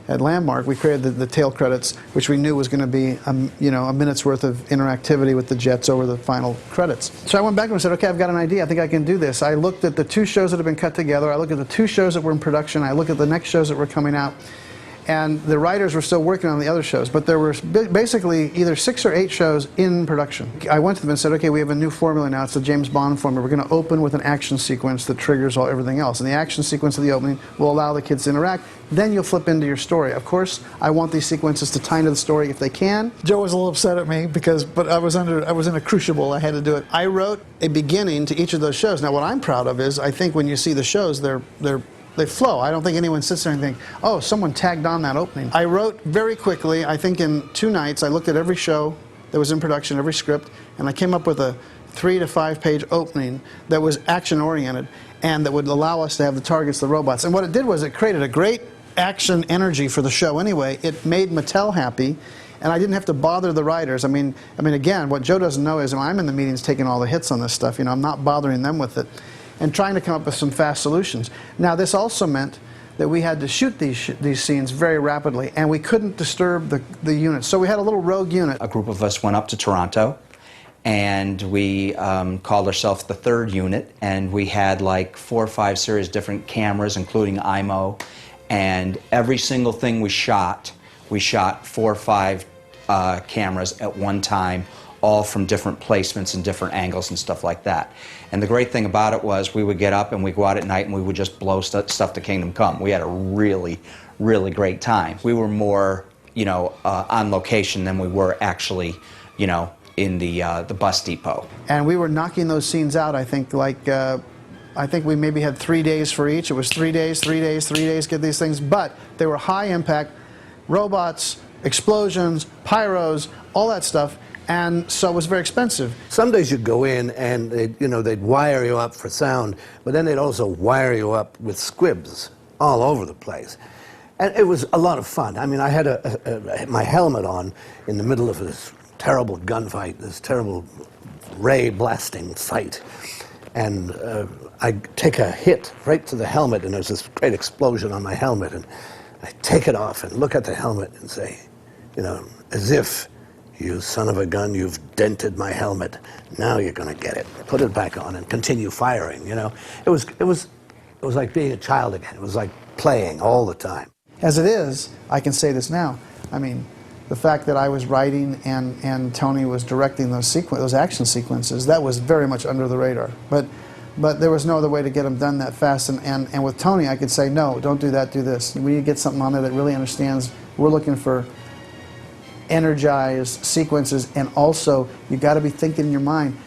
at Landmark. We created the tail credits, which we knew was going to be you know, a minute's worth of interactivity with the jets over the final credits. So I went back and said, okay, I've got an idea. I think I can do this. I looked at the 2 shows that had been cut together. I looked at the 2 shows that were in production. I looked at the next shows that were coming out. And the writers were still working on the other shows, but there were basically either 6 or 8 shows in production. I went to them and said, okay, we have a new formula now. It's the James Bond formula. We're going to open with an action sequence that triggers everything else. And the action sequence of the opening will allow the kids to interact. Then you'll flip into your story. Of course, I want these sequences to tie into the story if they can. Joe was a little upset at me but I was in a crucible. I had to do it. I wrote a beginning to each of those shows. Now, what I'm proud of is I think when you see the shows, they flow. I don't think anyone sits there and thinks, oh, someone tagged on that opening. I wrote very quickly. I think in 2 nights, I looked at every show that was in production, every script, and I came up with a 3 to 5 page opening that was action-oriented and that would allow us to have the targets, the robots. And what it did was it created a great action energy for the show anyway. It made Mattel happy, and I didn't have to bother the writers. I mean, again, what Joe doesn't know is I'm in the meetings taking all the hits on this stuff. You know, I'm not bothering them with it, and trying to come up with some fast solutions. Now, this also meant that we had to shoot these scenes very rapidly, and we couldn't disturb the units. So we had a little rogue unit. A group of us went up to Toronto, and we called ourselves the 3rd unit, and we had like 4 or 5 series different cameras, including IMO, and every single thing we shot 4 or 5 cameras at one time, all from different placements and different angles and stuff like that. And the great thing about it was we would get up and we'd go out at night and we would just blow stuff to Kingdom Come. We had a really, really great time. We were more, you know, on location than we were actually, you know, in the bus depot. And we were knocking those scenes out, I think, like, I think we maybe had 3 days for each. It was 3 days, 3 days, 3 days, get these things. But they were high impact, robots, explosions, pyros, all that stuff. And so it was very expensive. Some days you'd go in and they'd wire you up for sound, but then they'd also wire you up with squibs all over the place. And it was a lot of fun. I mean, I had my helmet on in the middle of this terrible gunfight, this terrible ray blasting fight. And I'd take a hit right to the helmet, and there's this great explosion on my helmet, and I take it off and look at the helmet and say, you know, as if, you son of a gun, you've dented my helmet. Now you're going to get it. Put it back on and continue firing, you know. It was like being a child again. It was like playing all the time. As it is, I can say this now. I mean, the fact that I was writing and Tony was directing those action sequences, that was very much under the radar. But there was no other way to get them done that fast. And with Tony, I could say, no, don't do that, do this. We need to get something on there that really understands. We're looking for energized sequences, and also you got to be thinking in your mind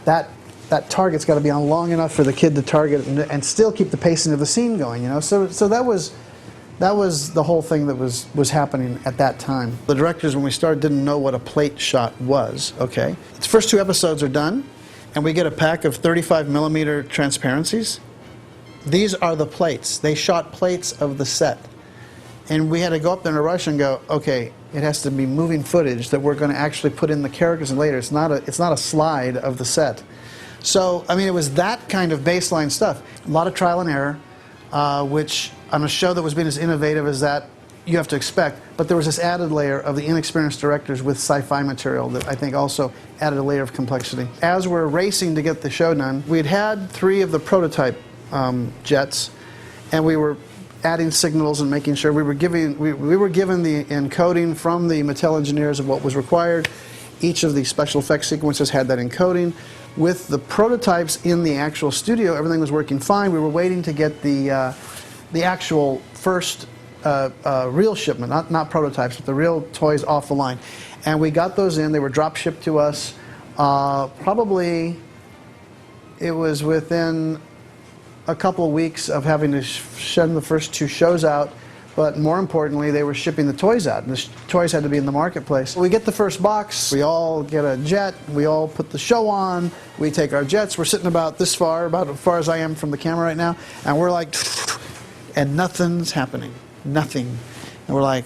that target's got to be on long enough for the kid to target and still keep the pacing of the scene going, you know. So that was the whole thing that was happening at that time. The directors, when we started, didn't know what a plate shot was. Okay, the first 2 episodes are done, and we get a pack of 35mm transparencies. These are the plates. They shot plates of the set, and we had to go up there in a rush and go, okay, it has to be moving footage that we're going to actually put in the characters and later. It's not a slide of the set. So, I mean, it was that kind of baseline stuff. A lot of trial and error, which on a show that was being as innovative as that you have to expect, but there was this added layer of the inexperienced directors with sci-fi material that I think also added a layer of complexity. As we're racing to get the show done, we had 3 of the prototype jets, and we were adding signals and making sure we were given the encoding from the Mattel engineers of what was required. Each of the special effects sequences had that encoding. With the prototypes in the actual studio, everything was working fine. We were waiting to get the actual first real shipment, not prototypes, but the real toys off the line. And we got those in. They were drop shipped to us. Probably it was within a couple of weeks of having to send the first 2 shows out, but more importantly, they were shipping the toys out, and the toys had to be in the marketplace. We get the first box, we all get a jet, we all put the show on, we take our jets, we're sitting about this far, about as far as I am from the camera right now, and we're like, and nothing's happening, nothing. And we're like,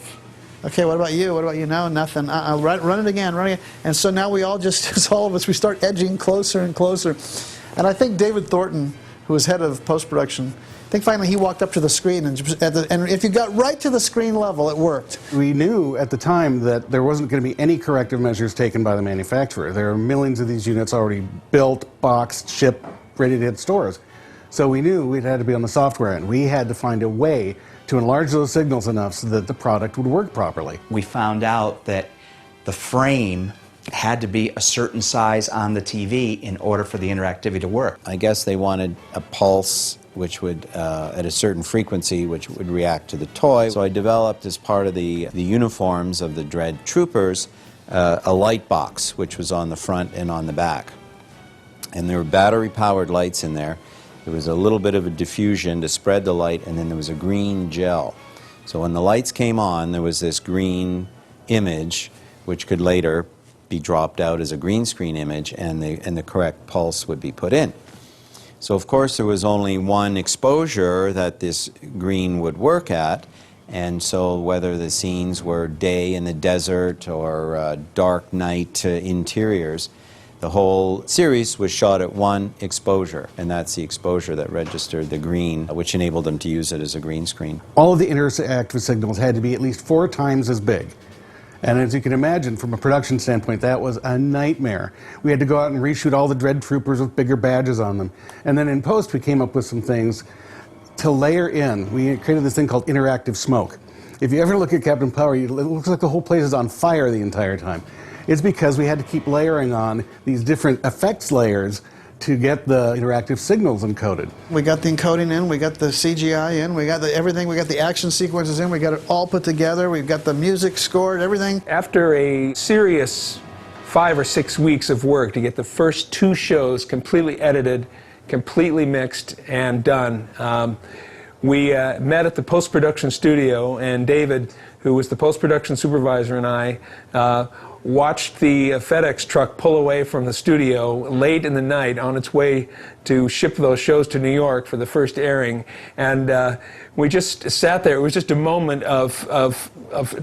okay, what about you? What about you? No, nothing. I'll run it again, run it again. And so now we all just, all of us, we start edging closer and closer. And I think David Thornton, who was head of post-production, I think finally he walked up to the screen, and if you got right to the screen level, it worked. We knew at the time that there wasn't going to be any corrective measures taken by the manufacturer. There are millions of these units already built, boxed, shipped, ready to hit stores. So we knew we had to be on the software end. We had to find a way to enlarge those signals enough so that the product would work properly. We found out that the frame had to be a certain size on the TV in order for the interactivity to work. I guess they wanted a pulse which would, at a certain frequency, which would react to the toy. So I developed, as part of the uniforms of the Dread Troopers, a light box, which was on the front and on the back. And there were battery-powered lights in there. There was a little bit of a diffusion to spread the light, and then there was a green gel. So when the lights came on, there was this green image, which could later be dropped out as a green screen image, and the correct pulse would be put in. So of course there was only one exposure that this green would work at, and so whether the scenes were day in the desert or dark night interiors, the whole series was shot at one exposure, and that's the exposure that registered the green, which enabled them to use it as a green screen. All of the interactive signals had to be at least 4 times as big. And as you can imagine, from a production standpoint, that was a nightmare. We had to go out and reshoot all the Dread Troopers with bigger badges on them. And then in post, we came up with some things to layer in. We created this thing called interactive smoke. If you ever look at Captain Power, it looks like the whole place is on fire the entire time. It's because we had to keep layering on these different effects layers to get the interactive signals encoded. We got the encoding in, we got the CGI in, we got everything, we got the action sequences in, we got it all put together, we've got the music scored, everything. After a serious 5 or 6 weeks of work to get the first 2 shows completely edited, completely mixed, and done, we met at the post-production studio, and David, who was the post-production supervisor, and I watched the FedEx truck pull away from the studio late in the night on its way to ship those shows to New York for the first airing. And we just sat there. It was just a moment of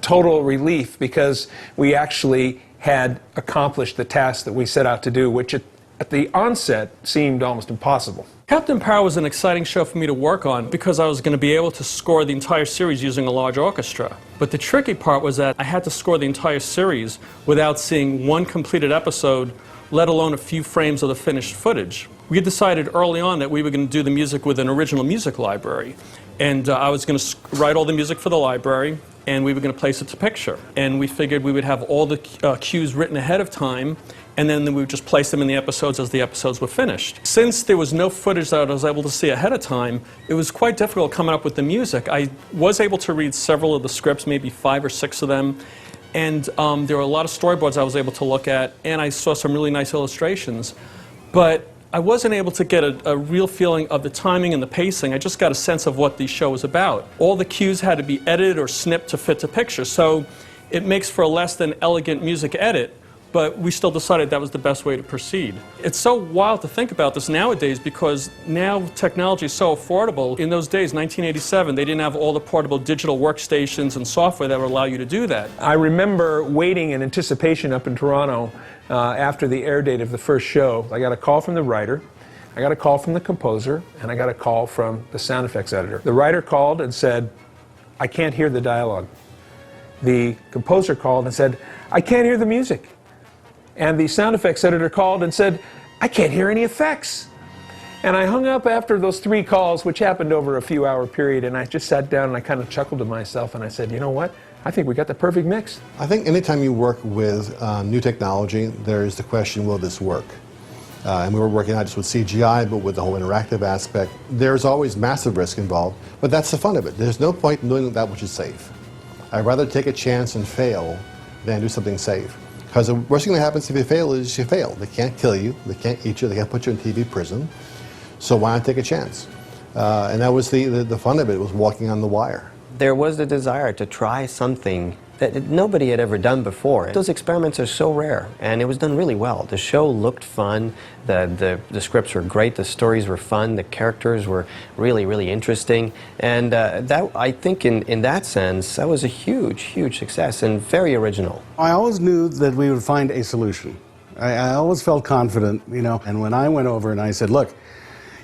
total relief, because we actually had accomplished the task that we set out to do, which at the onset seemed almost impossible. Captain Power was an exciting show for me to work on because I was going to be able to score the entire series using a large orchestra. But the tricky part was that I had to score the entire series without seeing one completed episode, let alone a few frames of the finished footage. We had decided early on that we were going to do the music with an original music library. And I was going to write all the music for the library, and we were going to place it to picture. And we figured we would have all the cues written ahead of time, and then we would just place them in the episodes as the episodes were finished. Since there was no footage that I was able to see ahead of time, it was quite difficult coming up with the music. I was able to read several of the scripts, maybe 5 or 6 of them, and there were a lot of storyboards I was able to look at, and I saw some really nice illustrations. But I wasn't able to get a real feeling of the timing and the pacing. I just got a sense of what the show was about. All the cues had to be edited or snipped to fit the picture, so it makes for a less than elegant music edit, but we still decided that was the best way to proceed. It's so wild to think about this nowadays, because now technology is so affordable. In those days, 1987, they didn't have all the portable digital workstations and software that would allow you to do that. I remember waiting in anticipation up in Toronto after the air date of the first show. I got a call from the writer. I got a call from the composer, and I got a call from the sound effects editor. The writer called and said, I can't hear the dialogue. The composer called and said, I can't hear the music. And the sound effects editor called and said, I can't hear any effects. And I hung up after those 3 calls, which happened over a few-hour period, and I just sat down and I kind of chuckled to myself, and I said, you know what? I think we got the perfect mix. I think anytime you work with new technology, there is the question, will this work? And we were working not just with CGI, but with the whole interactive aspect. There's always massive risk involved, but that's the fun of it. There's no point in doing that which is safe. I'd rather take a chance and fail than do something safe. Because the worst thing that happens if you fail is you fail. They can't kill you, they can't eat you, they can't put you in TV prison. So why not take a chance? And that was the fun of it, was walking on the wire. There was the desire to try something that nobody had ever done before. Those experiments are so rare, and it was done really well. The show looked fun, the scripts were great, the stories were fun, the characters were really, really interesting, and that, I think in that sense, that was a huge, huge success and very original. I always knew that we would find a solution. I always felt confident, you know, and when I went over and I said, look,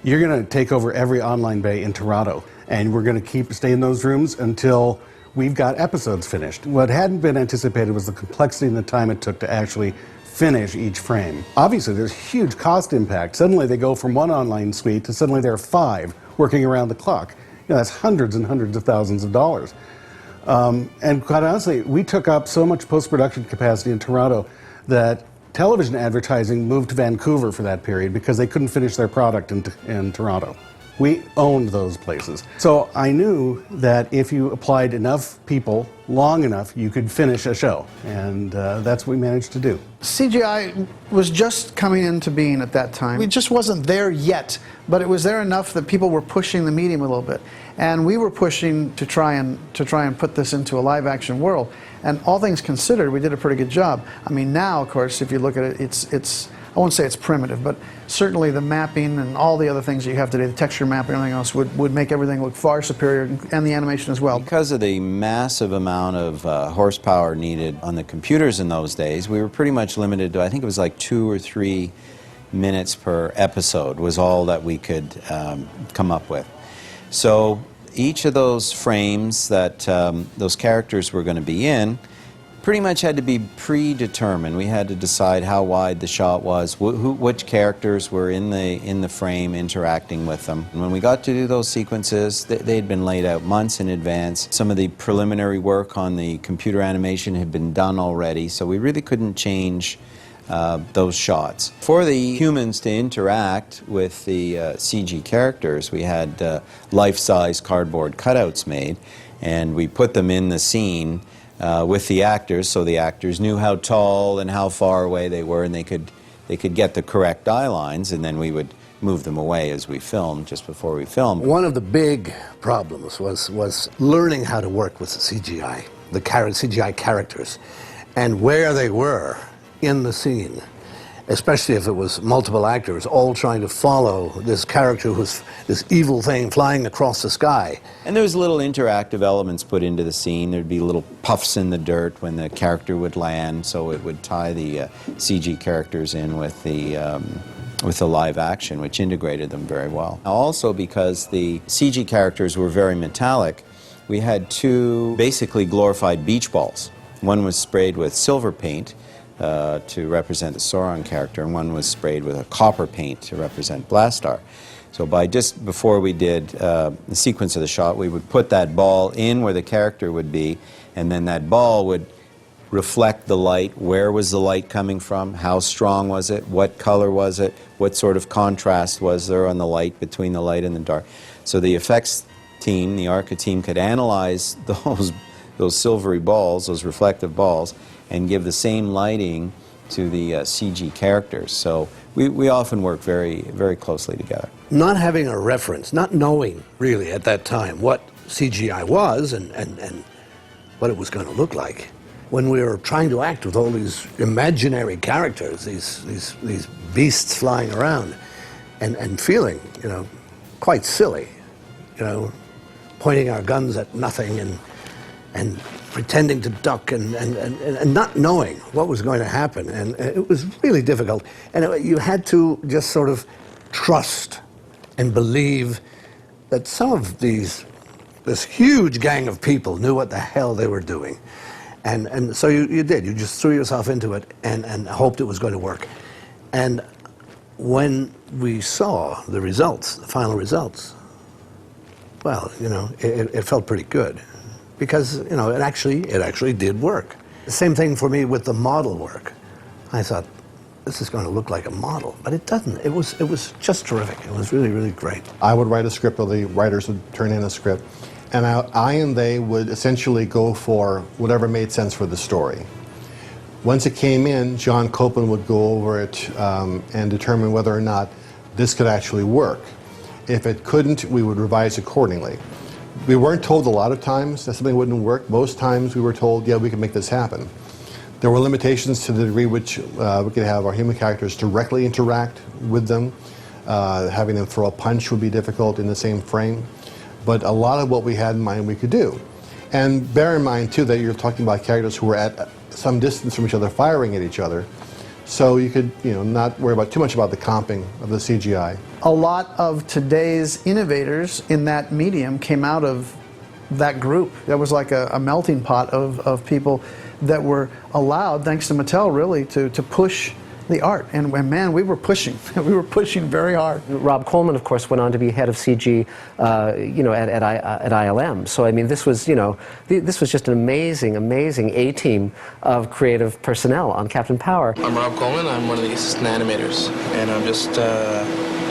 you're going to take over every online bay in Toronto, and we're going to stay in those rooms until we've got episodes finished. What hadn't been anticipated was the complexity and the time it took to actually finish each frame. Obviously, there's huge cost impact. Suddenly they go from one online suite to suddenly there are 5 working around the clock. You know, that's hundreds and hundreds of thousands of dollars. And quite honestly, we took up so much post-production capacity in Toronto that television advertising moved to Vancouver for that period because they couldn't finish their product in Toronto. We owned those places. So I knew that if you applied enough people long enough, you could finish a show. And that's what we managed to do. CGI was just coming into being at that time. It just wasn't there yet, but it was there enough that people were pushing the medium a little bit. And we were pushing to try and put this into a live action world. And all things considered, we did a pretty good job. I mean, now, of course, if you look at it, it's I won't say it's primitive, but certainly the mapping and all the other things that you have today, the texture mapping and everything else, would make everything look far superior, and the animation as well. Because of the massive amount of horsepower needed on the computers in those days, we were pretty much limited to, I think it was like 2 or 3 minutes per episode was all that we could come up with. So each of those frames that those characters were going to be in pretty much had to be predetermined. We had to decide how wide the shot was, which characters were in the frame interacting with them. And when we got to do those sequences, they'd been laid out months in advance. Some of the preliminary work on the computer animation had been done already, so we really couldn't change those shots. For the humans to interact with the CG characters, we had life-size cardboard cutouts made, and we put them in the scene with the actors, so the actors knew how tall and how far away they were, and they could get the correct eye lines, and then we would move them away as we filmed, just before we filmed. One of the big problems was learning how to work with the CGI, the CGI characters, and where they were in the scene, especially if it was multiple actors all trying to follow this character who's this evil thing flying across the sky. And there was little interactive elements put into the scene. There'd be little puffs in the dirt when the character would land, so it would tie the CG characters in with the live action, which integrated them very well. Also, because the CG characters were very metallic, we had 2 basically glorified beach balls. One was sprayed with silver paint to represent the Sauron character, and one was sprayed with a copper paint to represent Blastar. So just before we did the sequence of the shot, we would put that ball in where the character would be, and then that ball would reflect the light. Where was the light coming from? How strong was it? What color was it? What sort of contrast was there on the light between the light and the dark? So the effects team, the ARCA team, could analyze those silvery balls, those reflective balls, and give the same lighting to the CG characters. So we often work very, very closely together. Not having a reference, not knowing really at that time what CGI was and what it was going to look like. When we were trying to act with all these imaginary characters, these beasts flying around, and feeling, you know, quite silly, you know, pointing our guns at nothing and pretending to duck and not knowing what was going to happen. And it was really difficult. And you had to just sort of trust and believe that some of this huge gang of people knew what the hell they were doing. And so you did. You just threw yourself into it and hoped it was going to work. And when we saw the results, the final results, well, you know, it felt pretty good. Because, you know, it actually did work. The same thing for me with the model work. I thought, this is going to look like a model, but it doesn't. It was just terrific. It was really, really great. I would write a script, or the writers would turn in a script, and I and they would essentially go for whatever made sense for the story. Once it came in, John Copeland would go over it and determine whether or not this could actually work. If it couldn't, we would revise accordingly. We weren't told a lot of times that something wouldn't work. Most times we were told, yeah, we can make this happen. There were limitations to the degree which we could have our human characters directly interact with them. Having them throw a punch would be difficult in the same frame. But a lot of what we had in mind we could do. And bear in mind, too, that you're talking about characters who were at some distance from each other, firing at each other. So you could, you know, not worry about too much about the comping of the CGI. A lot of today's innovators in that medium came out of that group. That was like a melting pot of people that were allowed, thanks to Mattel, really, to push the art. And man, we were pushing. We were pushing very hard. Rob Coleman, of course, went on to be head of CG, you know, at ILM. So I mean, this was, you know, this was just an amazing, amazing A-team of creative personnel on Captain Power. I'm Rob Coleman. I'm one of the assistant animators, and I'm just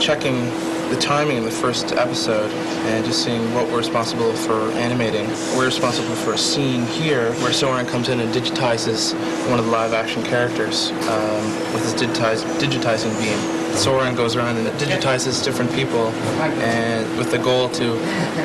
checking the timing of the first episode and just seeing what we're responsible for animating. We're responsible for a scene here where Soren comes in and digitizes one of the live-action characters with his digitizing beam. Soren goes around and digitizes different people, and with the goal to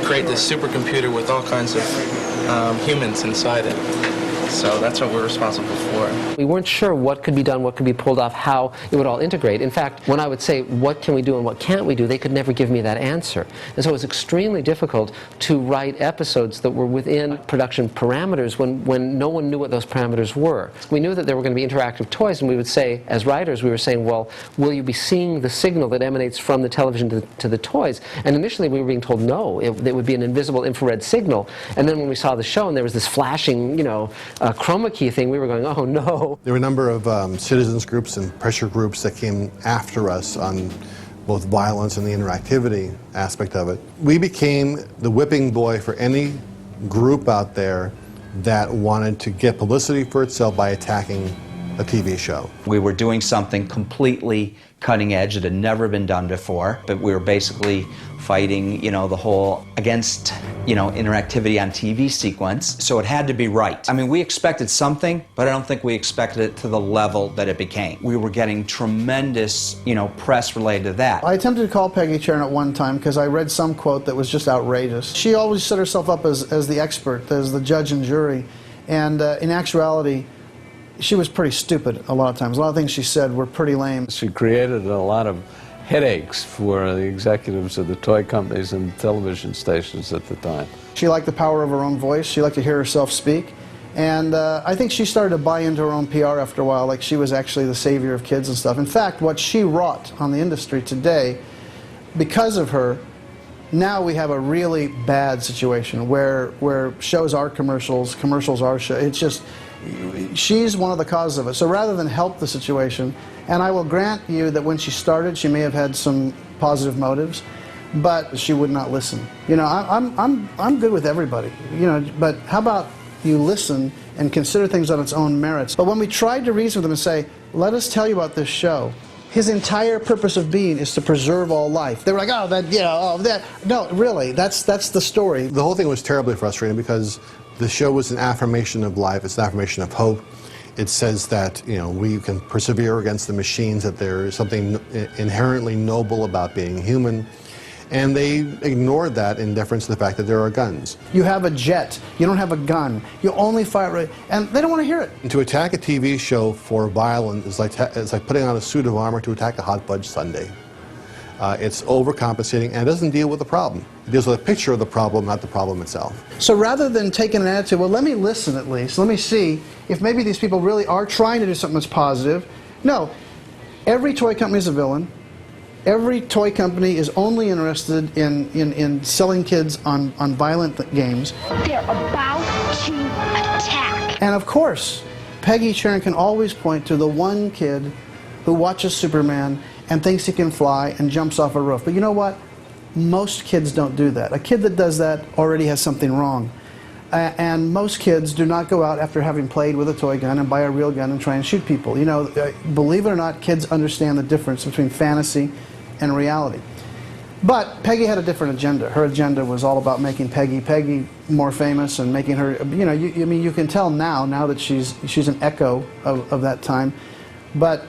create this supercomputer with all kinds of humans inside it. So that's what we're responsible for. We weren't sure what could be done, what could be pulled off, how it would all integrate. In fact, when I would say, what can we do and what can't we do, they could never give me that answer. And so it was extremely difficult to write episodes that were within production parameters when no one knew what those parameters were. We knew that there were going to be interactive toys, and we would say, as writers, we were saying, well, will you be seeing the signal that emanates from the television to the toys? And initially we were being told no, it would be an invisible infrared signal. And then when we saw the show and there was this flashing, you know, chroma key thing, we were going, oh no. There were a number of citizens groups and pressure groups that came after us on both violence and the interactivity aspect of it. We became the whipping boy for any group out there that wanted to get publicity for itself by attacking a TV show. We were doing something completely cutting edge that had never been done before, but we were basically fighting, you know, the whole against, you know, interactivity on TV sequence, so it had to be right. I mean, we expected something, but I don't think we expected it to the level that it became. We were getting tremendous, you know, press related to that. I attempted to call Peggy Sharon at one time because I read some quote that was just outrageous. She always set herself up as the expert, as the judge and jury, and in actuality, she was pretty stupid a lot of times. A lot of things she said were pretty lame. She created a lot of headaches for the executives of the toy companies and television stations at the time. She liked the power of her own voice. She liked to hear herself speak. And I think she started to buy into her own PR after a while, like she was actually the savior of kids and stuff. In fact, what she wrought on the industry today, because of her, now we have a really bad situation where shows are commercials, commercials are shows. It's just, she's one of the causes of it. So rather than help the situation, and I will grant you that when she started, she may have had some positive motives, but she would not listen. You know, I'm good with everybody, you know, but how about you listen and consider things on its own merits? But when we tried to reason with them and say, let us tell you about this show, his entire purpose of being is to preserve all life. They were like, oh, that, you know, oh, that. No, really, that's the story. The whole thing was terribly frustrating because the show was an affirmation of life. It's an affirmation of hope. It says that, you know, we can persevere against the machines, that there is something inherently noble about being human. And they ignored that in deference to the fact that there are guns. You have a jet. You don't have a gun. You only fire, and they don't want to hear it. And to attack a TV show for violence is like putting on a suit of armor to attack a hot fudge sundae. It's overcompensating, and it doesn't deal with the problem. It deals with a picture of the problem, not the problem itself. So rather than taking an attitude, well, let me listen at least, let me see if maybe these people really are trying to do something that's positive. No, every toy company is a villain. Every toy company is only interested in selling kids on violent games. They're about to attack. And of course, Peggy Sharon can always point to the one kid who watches Superman and thinks he can fly and jumps off a roof. But you know what? Most kids don't do that. A kid that does that already has something wrong. And most kids do not go out after having played with a toy gun and buy a real gun and try and shoot people. You know, believe it or not, kids understand the difference between fantasy and reality. But Peggy had a different agenda. Her agenda was all about making Peggy more famous and making her, you know, I mean, you can tell now that she's an echo of that time. But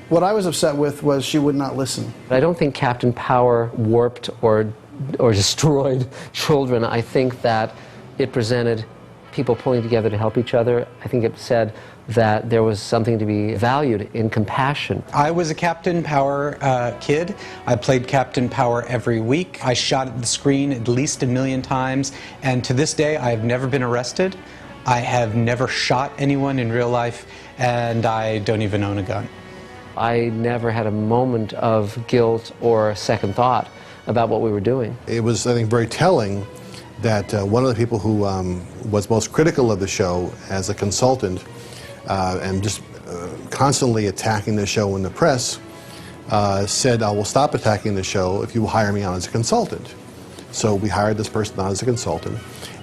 what I was upset with was she would not listen. I don't think Captain Power warped or destroyed children. I think that it presented people pulling together to help each other. I think it said that there was something to be valued in compassion. I was a Captain Power kid. I played Captain Power every week. I shot at the screen at least 1 million times, and to this day I have never been arrested. I have never shot anyone in real life, and I don't even own a gun. I never had a moment of guilt or second thought about what we were doing. It was, I think, very telling that one of the people who was most critical of the show as a consultant and just constantly attacking the show in the press said, I will stop attacking the show if you will hire me on as a consultant. So we hired this person on as a consultant,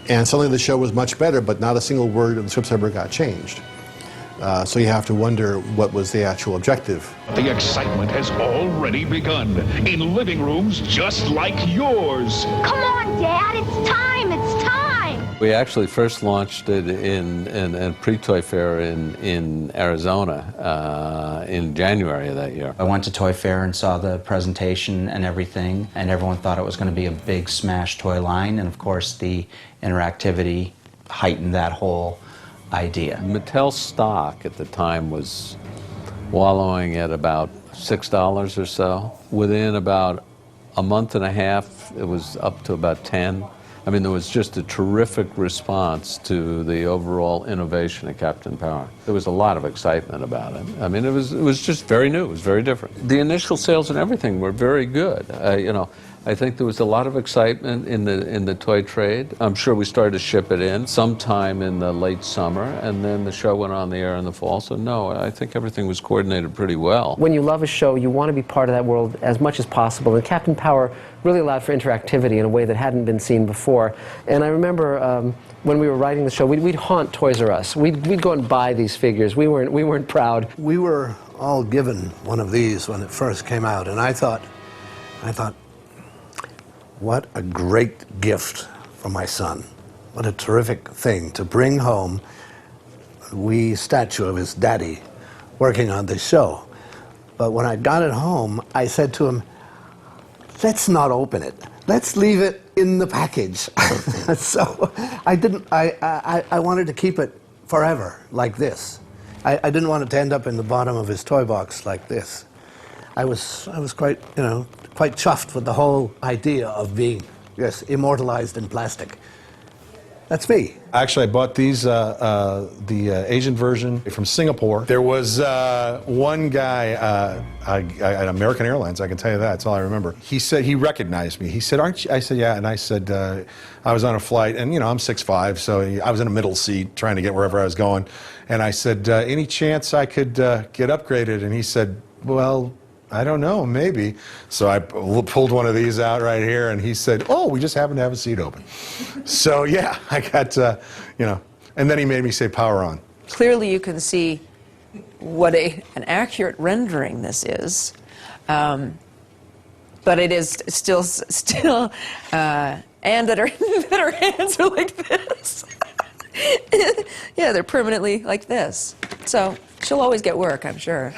and suddenly the show was much better, but not a single word of the scripts ever got changed. So you have to wonder what was the actual objective. The excitement has already begun in living rooms just like yours. Come on, Dad, it's time, it's time! We actually first launched it in a pre-Toy Fair in Arizona in January of that year. I went to Toy Fair and saw the presentation and everything, and everyone thought it was going to be a big smash toy line, and of course the interactivity heightened that whole idea. Mattel stock at the time was wallowing at about $6 or so. Within about a month and a half, it was up to about 10. I mean, there was just a terrific response to the overall innovation of Captain Power. There was a lot of excitement about it. I mean, it was just very new. It was very different. The initial sales and everything were very good. You know, I think there was a lot of excitement in the toy trade. I'm sure we started to ship it in sometime in the late summer, and then the show went on the air in the fall. So no, I think everything was coordinated pretty well. When you love a show, you want to be part of that world as much as possible, and Captain Power really allowed for interactivity in a way that hadn't been seen before. And I remember when we were writing the show, we'd haunt Toys R Us. We'd go and buy these figures. We weren't proud. We were all given one of these when it first came out, and I thought, what a great gift for my son. What a terrific thing to bring home a wee statue of his daddy working on this show. But when I got it home, I said to him, let's not open it. Let's leave it in the package. So I wanted to keep it forever like this. I didn't want it to end up in the bottom of his toy box like this. I was quite, quite chuffed with the whole idea of being, yes, immortalized in plastic. That's me. Actually, I bought these, the Asian version from Singapore. There was one guy at American Airlines, I can tell you that, that's all I remember. He said, he recognized me. He said, aren't you? I said, yeah, and I said, I was on a flight, and I'm 6'5", so I was in a middle seat trying to get wherever I was going. And I said, any chance I could get upgraded? And he said, well, I don't know, maybe. So I pulled one of these out right here, and he said, oh, we just happen to have a seat open. So yeah, I got, and then he made me say power on. Clearly you can see what an accurate rendering this is, but it is still, and that her hands are like this. Yeah, they're permanently like this. So she'll always get work, I'm sure.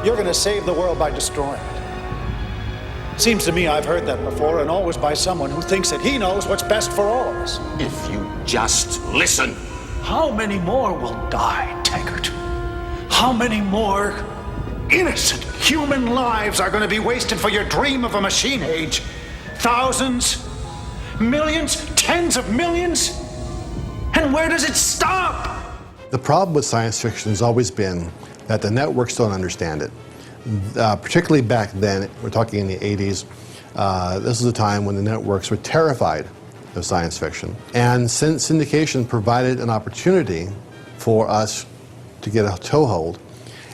You're going to save the world by destroying it. Seems to me I've heard that before, and always by someone who thinks that he knows what's best for all of us. If you just listen. How many more will die, Taggart? How many more innocent human lives are going to be wasted for your dream of a machine age? Thousands? Millions? Tens of millions? And where does it stop? The problem with science fiction has always been that the networks don't understand it. particularly back then, we're talking in the 80s, this is a time when the networks were terrified of science fiction. And syndication provided an opportunity for us to get a toehold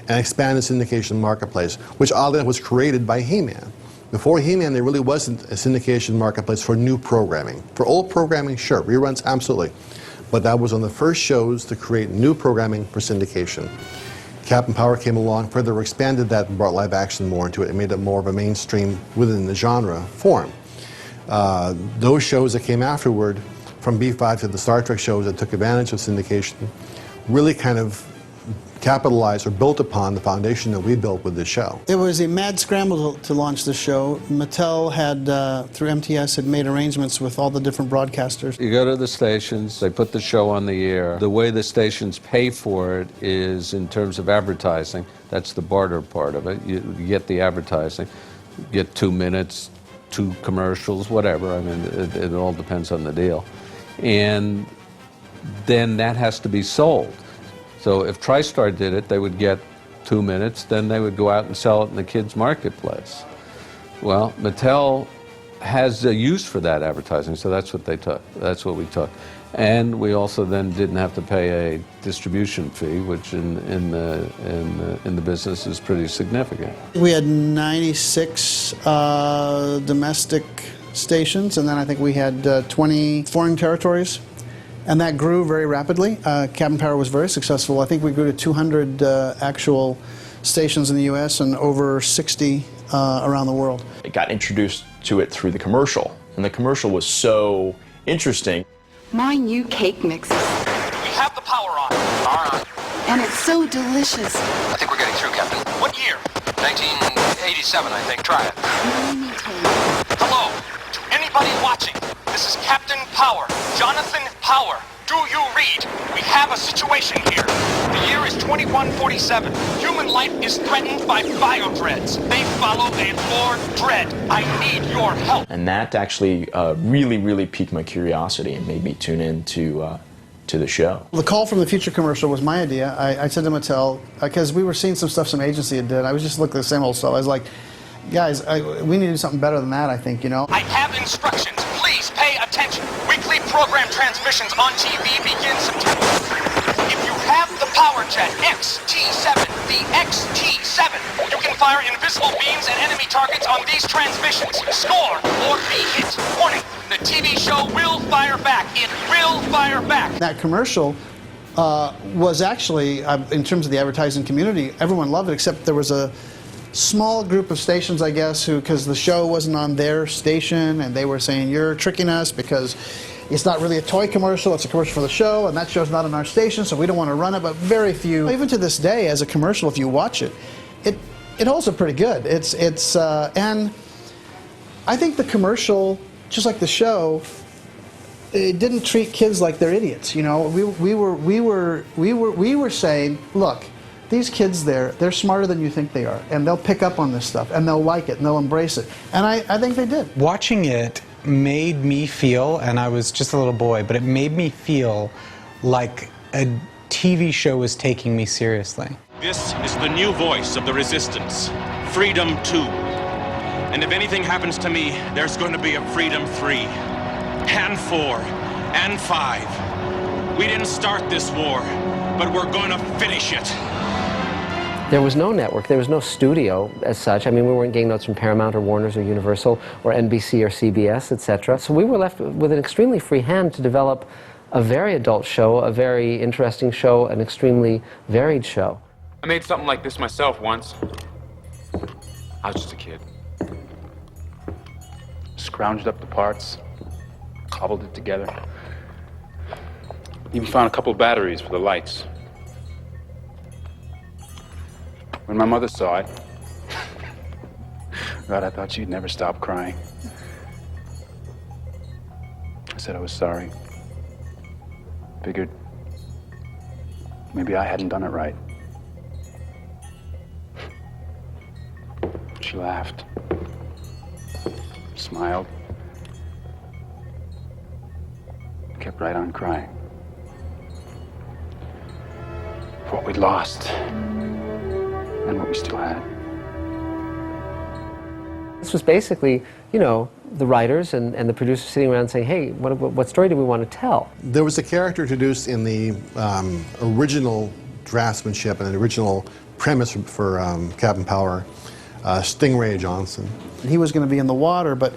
and expand the syndication marketplace, which oddly enough was created by He-Man. Before He-Man, there really wasn't a syndication marketplace for new programming. For old programming, sure, reruns, absolutely. But that was one of the first shows to create new programming for syndication. Captain Power came along, further expanded that and brought live action more into it and made it more of a mainstream within the genre form. Those shows that came afterward, from B5 to the Star Trek shows that took advantage of syndication, really kind of capitalized or built upon the foundation that we built with this show. It was a mad scramble to launch the show. Mattel had, through MTS, had made arrangements with all the different broadcasters. You go to the stations, they put the show on the air. The way the stations pay for it is in terms of advertising. That's the barter part of it. You get the advertising, you get 2 minutes, 2 commercials, whatever. I mean, it all depends on the deal. And then that has to be sold. So if TriStar did it, they would get 2 minutes, then they would go out and sell it in the kids' marketplace. Well, Mattel has a use for that advertising, so that's what they took. That's what we took. And we also then didn't have to pay a distribution fee, which in the business is pretty significant. We had 96 domestic stations, and then I think we had 20 foreign territories. And that grew very rapidly. Captain Power was very successful. I think we grew to 200 actual stations in the U.S. and over 60 around the world. I got introduced to it through the commercial, and the commercial was so interesting. My new cake mix. We have the power on. All right. And it's so delicious. I think we're getting through, Captain. What year? 1987, I think. Try it. Hello. To anybody watching, this is Captain Power. Jonathan Power. Do you read? We have a situation here. The year is 2147. Human life is threatened by biodreads. They follow a Lord Dread. I need your help. And that actually really piqued my curiosity and made me tune in to the show. The Call from the Future commercial was my idea. I said to Mattel, because we were seeing some stuff some agency had did. I was just looking at the same old stuff. I was like, guys, we need to do something better than that, I think, you know. I have instructions. Please pay attention. Weekly program transmissions on TV begin September. If you have the Power Jet XT7, the XT7, you can fire invisible beams at enemy targets on these transmissions. Score or be hit. Warning, the TV show will fire back. It will fire back. That commercial was actually, in terms of the advertising community, everyone loved it, except there was a small group of stations, I guess, who, because the show wasn't on their station, and they were saying, you're tricking us because it's not really a toy commercial, it's a commercial for the show, and that show's not on our station, so we don't want to run it. But very few, even to this day, as a commercial, if you watch it, it holds up pretty good. And I think the commercial, just like the show, it didn't treat kids like they're idiots. You know, we were saying, look, these kids they're smarter than you think they are, and they'll pick up on this stuff, and they'll like it, and they'll embrace it. And I think they did. Watching it made me feel, and I was just a little boy, but it made me feel like a TV show was taking me seriously. This is the new voice of the resistance, Freedom 2. And if anything happens to me, there's going to be a Freedom 3, and 4, and 5. We didn't start this war, but we're going to finish it. There was no network, there was no studio as such. I mean, we weren't getting notes from Paramount or Warner's or Universal or NBC or CBS, etc. So we were left with an extremely free hand to develop a very adult show, a very interesting show, an extremely varied show. I made something like this myself once. I was just a kid. Scrounged up the parts, cobbled it together. Even found a couple of batteries for the lights. When my mother saw it, God, I thought she'd never stop crying. I said I was sorry. Figured maybe I hadn't done it right. She laughed, smiled, kept right on crying. For what we'd lost and what we still had. This was basically, the writers and the producers sitting around saying, hey, what story do we want to tell? There was a character introduced in the original draftsmanship and the original premise for Captain Power, Stingray Johnson. He was going to be in the water, but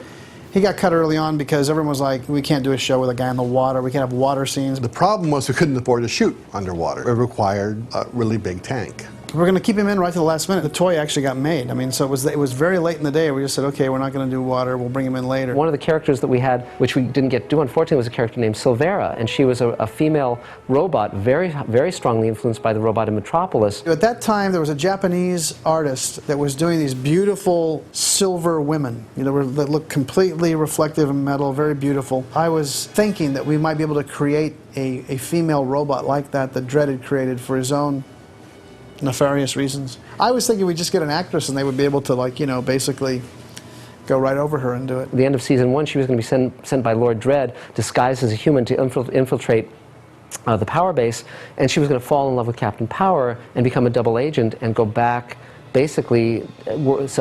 he got cut early on because everyone was like, we can't do a show with a guy in the water, we can't have water scenes. The problem was we couldn't afford to shoot underwater. It required a really big tank. We're going to keep him in right to the last minute. The toy actually got made. I mean, so it was very late in the day. We just said, okay, we're not going to do water. We'll bring him in later. One of the characters that we had, which we didn't get to do, unfortunately, was a character named Silvera, and she was a female robot, very, very strongly influenced by the robot in Metropolis. At that time, there was a Japanese artist that was doing these beautiful silver women, that looked completely reflective in metal, very beautiful. I was thinking that we might be able to create a female robot like that Dredd had created for his own nefarious reasons. I was thinking we'd just get an actress and they would be able to, basically go right over her and do it. At the end of season 1, she was going to be sent by Lord Dredd, disguised as a human, to infiltrate the power base, and she was going to fall in love with Captain Power and become a double agent and go back, basically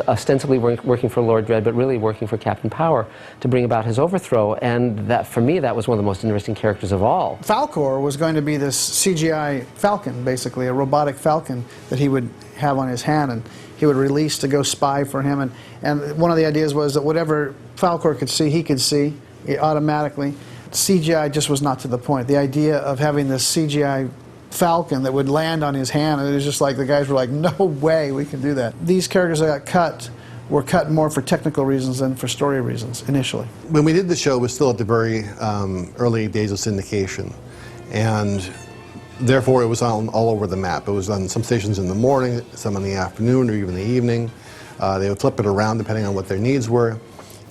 ostensibly working for Lord Dredd, but really working for Captain Power to bring about his overthrow. And that, for me, that was one of the most interesting characters of all. Falcor was going to be this CGI falcon, basically, a robotic falcon that he would have on his hand, and he would release to go spy for him. And one of the ideas was that whatever Falcor could see, he could see automatically. CGI just was not to the point. The idea of having this CGI falcon that would land on his hand, and it was just like the guys were like, no way we can do that. These characters that got cut were cut more for technical reasons than for story reasons initially. When we did the show, it was still at the very early days of syndication, and therefore it was all over the map. It was on some stations in the morning, some in the afternoon, or even the evening. They would flip it around depending on what their needs were.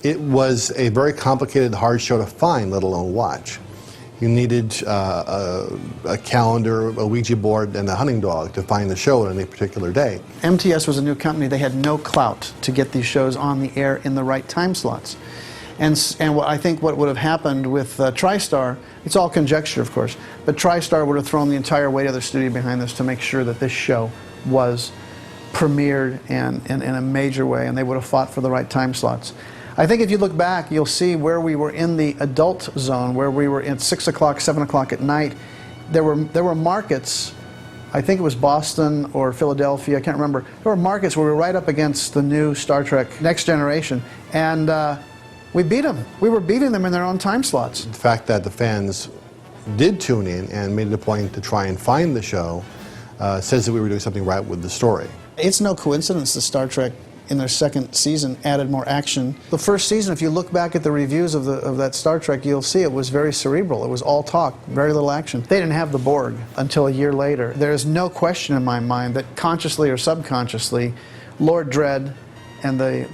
It was a very complicated, hard show to find, let alone watch. You needed a calendar, a Ouija board, and a hunting dog to find the show on any particular day. MTS was a new company. They had no clout to get these shows on the air in the right time slots. And I think what would have happened with TriStar, it's all conjecture, of course, but TriStar would have thrown the entire weight of their studio behind this to make sure that this show was premiered in a major way, and they would have fought for the right time slots. I think if you look back, you'll see where we were in the adult zone, where we were at 6 o'clock, 7 o'clock at night. There were markets, I think it was Boston or Philadelphia, I can't remember. There were markets where we were right up against the new Star Trek Next Generation, and we beat them. We were beating them in their own time slots. The fact that the fans did tune in and made it a point to try and find the show says that we were doing something right with the story. It's no coincidence that Star Trek in their second season added more action. The first season, if you look back at the reviews of that Star Trek, you'll see it was very cerebral. It was all talk, very little action. They didn't have the Borg until a year later. There is no question in my mind that consciously or subconsciously, Lord Dredd and the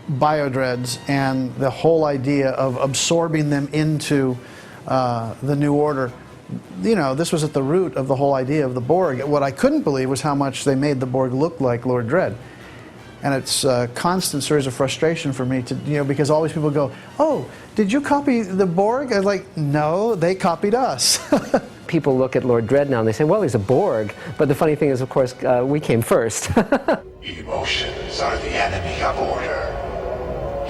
Bio-Dreads and the whole idea of absorbing them into the New Order, this was at the root of the whole idea of the Borg. What I couldn't believe was how much they made the Borg look like Lord Dredd. And it's a constant series of frustration for me to, because all these people go, oh, did you copy the Borg? I was like, no, they copied us. People look at Lord Dredd now and they say, well, he's a Borg. But the funny thing is, of course, we came first. Emotions are the enemy of order.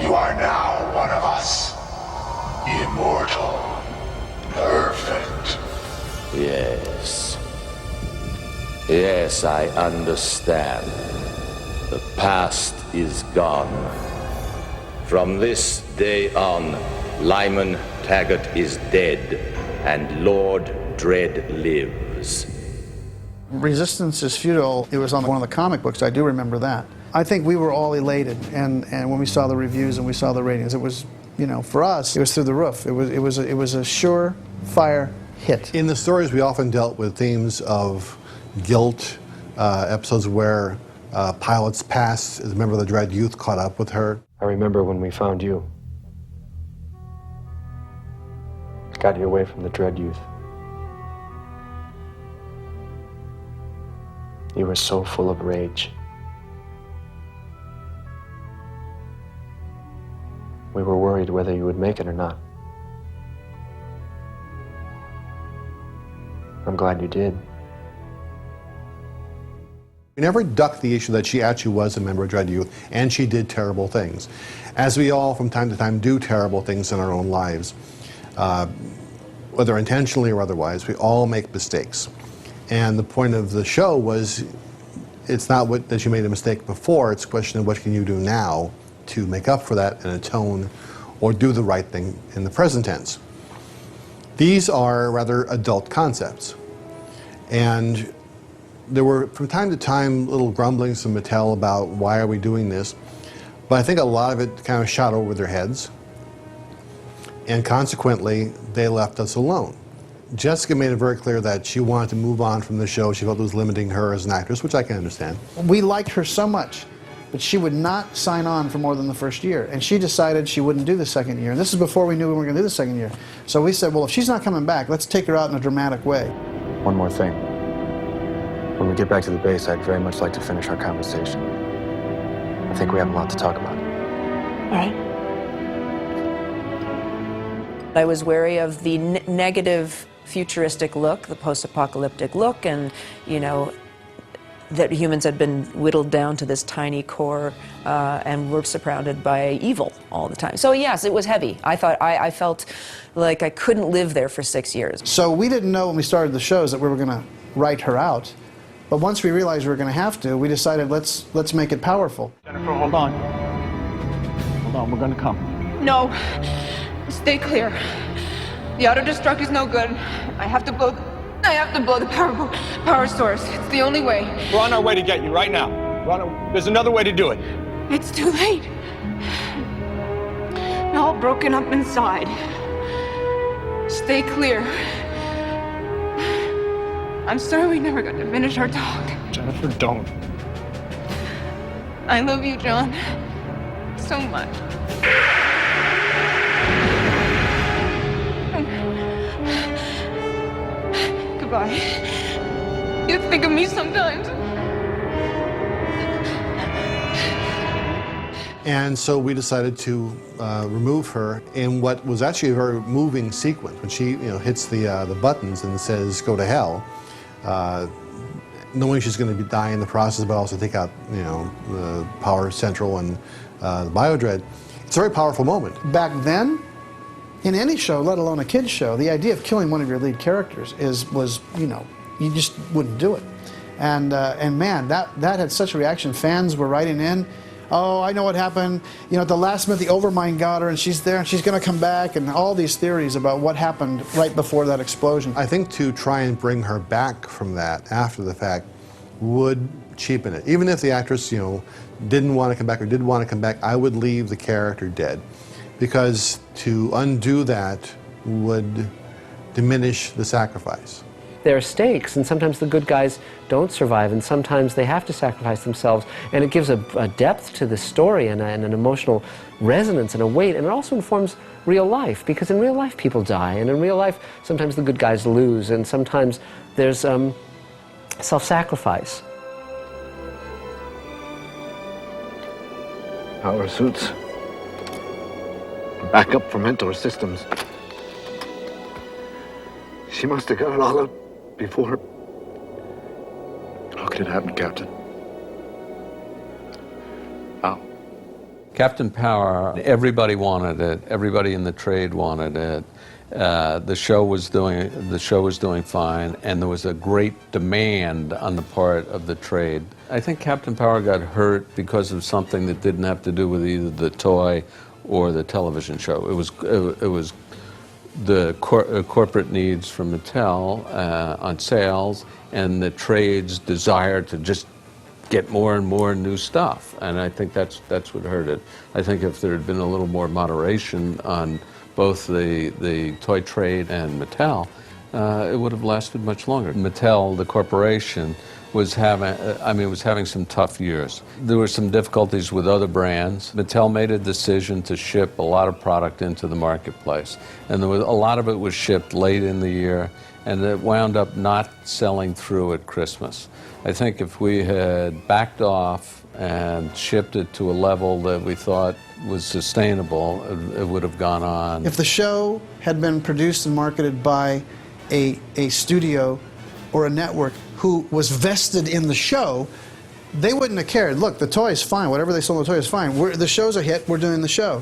You are now one of us. Immortal. Perfect. Yes. Yes, I understand. The past is gone. From this day on, Lyman Taggart is dead, and Lord Dredd lives. Resistance is futile. It was on one of the comic books. I do remember that. I think we were all elated, and when we saw the reviews and we saw the ratings, it was, for us, it was through the roof. It was a surefire hit. In the stories, we often dealt with themes of guilt, episodes where Pilot's past as a member of the Dredd Youth caught up with her. I remember when we found you. Got you away from the Dredd Youth. You were so full of rage. We were worried whether you would make it or not. I'm glad you did. We never ducked the issue that she actually was a member of Dread Youth, and she did terrible things. As we all, from time to time, do terrible things in our own lives, whether intentionally or otherwise, we all make mistakes. And the point of the show was, it's not that you made a mistake before, it's a question of what can you do now to make up for that and atone or do the right thing in the present tense. These are rather adult concepts. And there were, from time to time, little grumblings from Mattel about why are we doing this, but I think a lot of it kind of shot over their heads, and consequently, they left us alone. Jessica made it very clear that she wanted to move on from the show. She felt it was limiting her as an actress, which I can understand. We liked her so much, but she would not sign on for more than the first year, and she decided she wouldn't do the second year. And this is before we knew we were going to do the second year. So we said, well, if she's not coming back, let's take her out in a dramatic way. One more thing. When we get back to the base, I'd very much like to finish our conversation. I think we have a lot to talk about. All right. I was wary of the negative futuristic look, the post-apocalyptic look, and, you know, that humans had been whittled down to this tiny core and were surrounded by evil all the time. So yes, it was heavy. I felt like I couldn't live there for 6 years. So we didn't know when we started the shows that we were going to write her out. But once we realized we were going to have to, we decided let's make it powerful. Jennifer, hold on. Hold on, we're going to come. No. Stay clear. The auto-destruct is no good. I have to blow the power source. It's the only way. We're on our way to get you right now. There's another way to do it. It's too late. I'm all broken up inside. Stay clear. I'm sorry we never got to finish our talk. Jennifer, don't. I love you, John. So much. Goodbye. You think of me sometimes. And so we decided to remove her in what was actually a very moving sequence. When she, hits the buttons and says, "Go to hell," knowing she's going to die in the process, but also take out, the Power Central and the Biodread. It's a very powerful moment. Back then, in any show, let alone a kid's show, the idea of killing one of your lead characters was, you just wouldn't do it. And man, that had such a reaction. Fans were writing in, "Oh, I know what happened. At the last minute, the Overmind got her, and she's there, and she's going to come back," and all these theories about what happened right before that explosion. I think to try and bring her back from that after the fact would cheapen it. Even if the actress, didn't want to come back or did want to come back, I would leave the character dead. Because to undo that would diminish the sacrifice. There are stakes, and sometimes the good guys don't survive, and sometimes they have to sacrifice themselves, and it gives a depth to the story and an emotional resonance and a weight, and it also informs real life, because in real life people die, and in real life sometimes the good guys lose, and sometimes there's self-sacrifice. Power suits. Backup for mentor systems. She must have got it all up before. How could it happen, Captain? How? Captain Power, everybody wanted it. Everybody in the trade wanted it. The show was doing fine, and there was a great demand on the part of the trade. I think Captain Power got hurt because of something that didn't have to do with either the toy or the television show. It was the corporate needs from Mattel on sales, and the trade's desire to just get more and more new stuff. And I think that's what hurt it. I think if there had been a little more moderation on both the toy trade and Mattel, it would have lasted much longer. Mattel, the corporation, was having some tough years. There were some difficulties with other brands. Mattel made a decision to ship a lot of product into the marketplace, and a lot of it was shipped late in the year, and it wound up not selling through at Christmas. I think if we had backed off and shipped it to a level that we thought was sustainable, it would have gone on. If the show had been produced and marketed by a studio or a network who was vested in the show, they wouldn't have cared. Look, the toy's fine. Whatever they sold the toy is fine. The show's a hit. We're doing the show.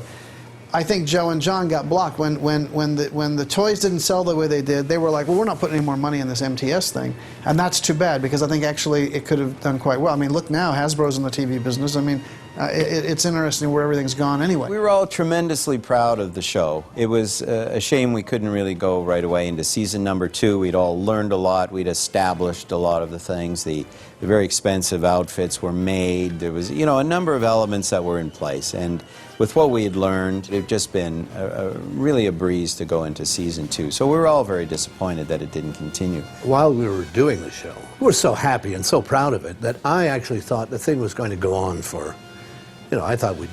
I think Joe and John got blocked when the toys didn't sell the way they did. They were like, well, we're not putting any more money in this MTS thing, and that's too bad because I think actually it could have done quite well. I mean, look now, Hasbro's in the TV business. I mean, it's interesting where everything's gone anyway. We were all tremendously proud of the show. It was a shame we couldn't really go right away into season number 2. We'd all learned a lot. We'd established a lot of the things. The very expensive outfits were made. There was, a number of elements that were in place. And with what we had learned, it had just been really a breeze to go into season 2. So we were all very disappointed that it didn't continue. While we were doing the show, we were so happy and so proud of it that I actually thought the thing was going to go on for, I thought we'd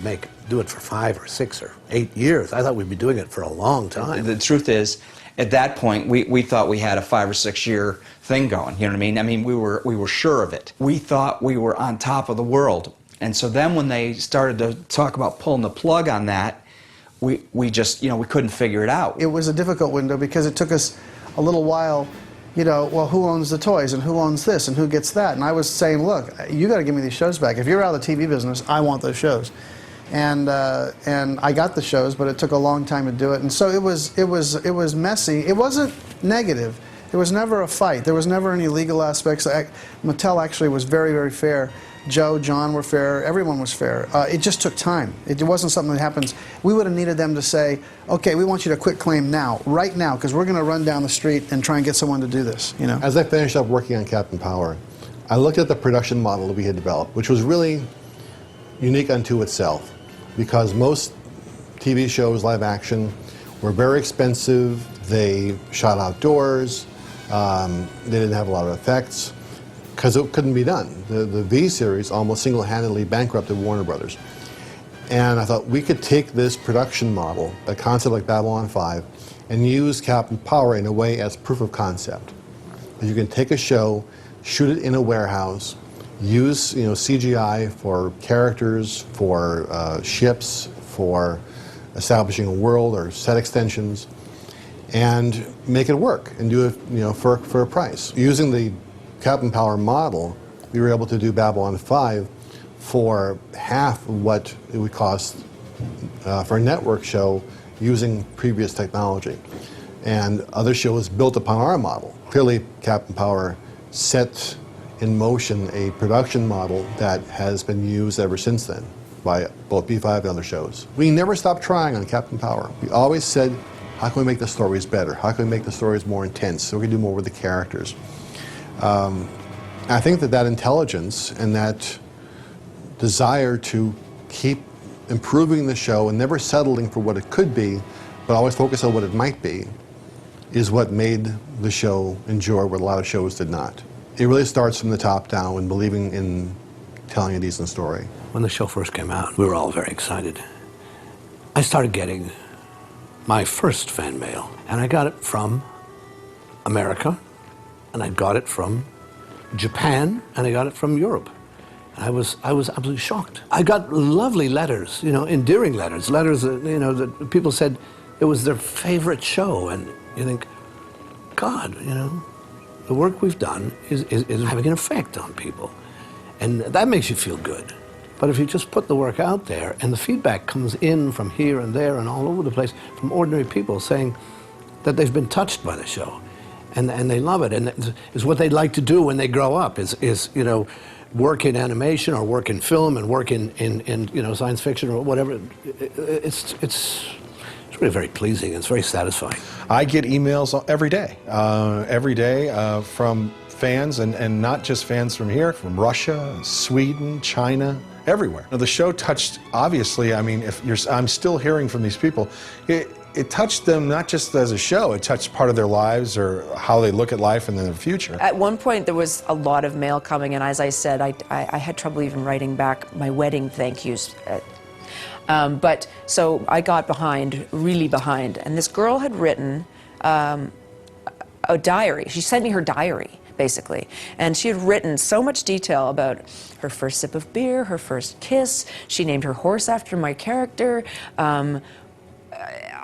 do it for 5 or 6 or 8 years. I thought we'd be doing it for a long time. The truth is, at that point, we thought we had a 5 or 6 year thing going. You know what I mean? I mean, we were sure of it. We thought we were on top of the world. And so then when they started to talk about pulling the plug on that, we just, we couldn't figure it out. It was a difficult window because it took us a little while, well, who owns the toys and who owns this and who gets that? And I was saying, look, you got to give me these shows back. If you're out of the TV business, I want those shows. And I got the shows, but it took a long time to do it. And so it was messy. It wasn't negative. There was never a fight. There was never any legal aspects. Mattel actually was very, very fair. Joe, John were fair, everyone was fair. It just took time. It wasn't something that happens. We would have needed them to say, okay, we want you to quit claim now, right now, because we're going to run down the street and try and get someone to do this, As I finished up working on Captain Power, I looked at the production model that we had developed, which was really unique unto itself, because most TV shows, live action, were very expensive. They shot outdoors. They didn't have a lot of effects, because it couldn't be done. The V series almost single-handedly bankrupted Warner Brothers. And I thought we could take this production model, a concept like Babylon 5, and use Captain Power in a way as proof of concept. You can take a show, shoot it in a warehouse, use CGI for characters, for ships, for establishing a world or set extensions, and make it work and do it for a price. Using the Captain Power model, we were able to do Babylon 5 for half of what it would cost for a network show using previous technology. And other shows built upon our model. Clearly, Captain Power set in motion a production model that has been used ever since then by both B5 and other shows. We never stopped trying on Captain Power. We always said, how can we make the stories better? How can we make the stories more intense so we can do more with the characters? I think that intelligence and that desire to keep improving the show and never settling for what it could be, but always focus on what it might be, is what made the show endure what a lot of shows did not. It really starts from the top down and believing in telling a decent story. When the show first came out, we were all very excited. I started getting my first fan mail, and I got it from America, and I got it from Japan, and I got it from Europe. I was absolutely shocked. I got lovely letters, endearing letters that people said it was their favorite show, and you think, God, the work we've done is having an effect on people, and that makes you feel good. But if you just put the work out there, and the feedback comes in from here and there and all over the place from ordinary people saying that they've been touched by the show, and they love it, and it's what they'd like to do when they grow up, is work in animation or work in film and work in science fiction or whatever. It's really very pleasing. It's very satisfying. I get emails every day from fans, and not just fans from here, from Russia, Sweden, China, everywhere. Now, the show touched, obviously, I mean, I'm still hearing from these people, it touched them not just as a show, it touched part of their lives or how they look at life and their future. At one point, there was a lot of mail coming, and as I said, I had trouble even writing back my wedding thank yous. But so I got really behind, and this girl had written a diary. She sent me her diary, basically, and she had written so much detail about her first sip of beer, her first kiss. She named her horse after my character.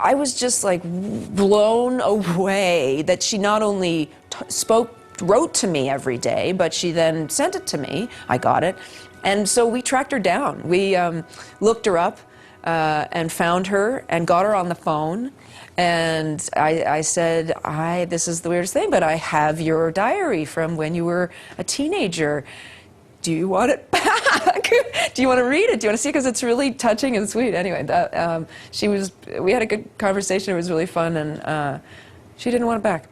I was just like blown away that she not only spoke wrote to me every day, but she then sent it to me. I got it. And so we tracked her down. We looked her up and found her and got her on the phone. And I said, this is the weirdest thing, but I have your diary from when you were a teenager. Do you want it back? Do you want to read it? Do you want to see it? Because it's really touching and sweet. Anyway, we had a good conversation. It was really fun, and she didn't want it back.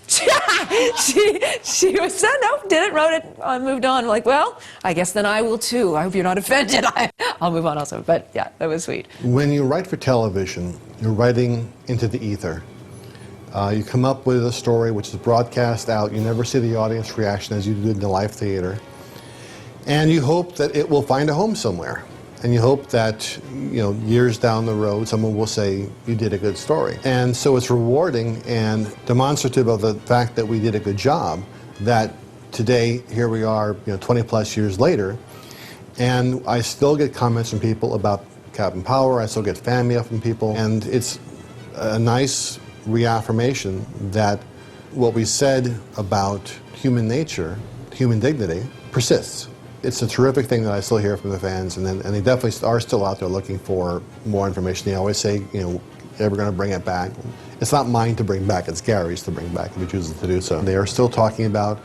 she was said no, didn't, wrote it, moved on. I'm like, well, I guess then I will too. I hope you're not offended. I'll move on also. But yeah, that was sweet. When you write for television, you're writing into the ether. You come up with a story which is broadcast out. You never see the audience reaction as you do in the live theater. And you hope that it will find a home somewhere. And you hope that, years down the road, someone will say, you did a good story. And so it's rewarding and demonstrative of the fact that we did a good job, that today, here we are, 20 plus years later, and I still get comments from people about Captain Power. I still get fan mail from people. And it's a nice reaffirmation that what we said about human nature, human dignity, persists. It's a terrific thing that I still hear from the fans, and they definitely are still out there looking for more information. They always say, ever going to bring it back? It's not mine to bring back, it's Gary's to bring back if he chooses to do so. They are still talking about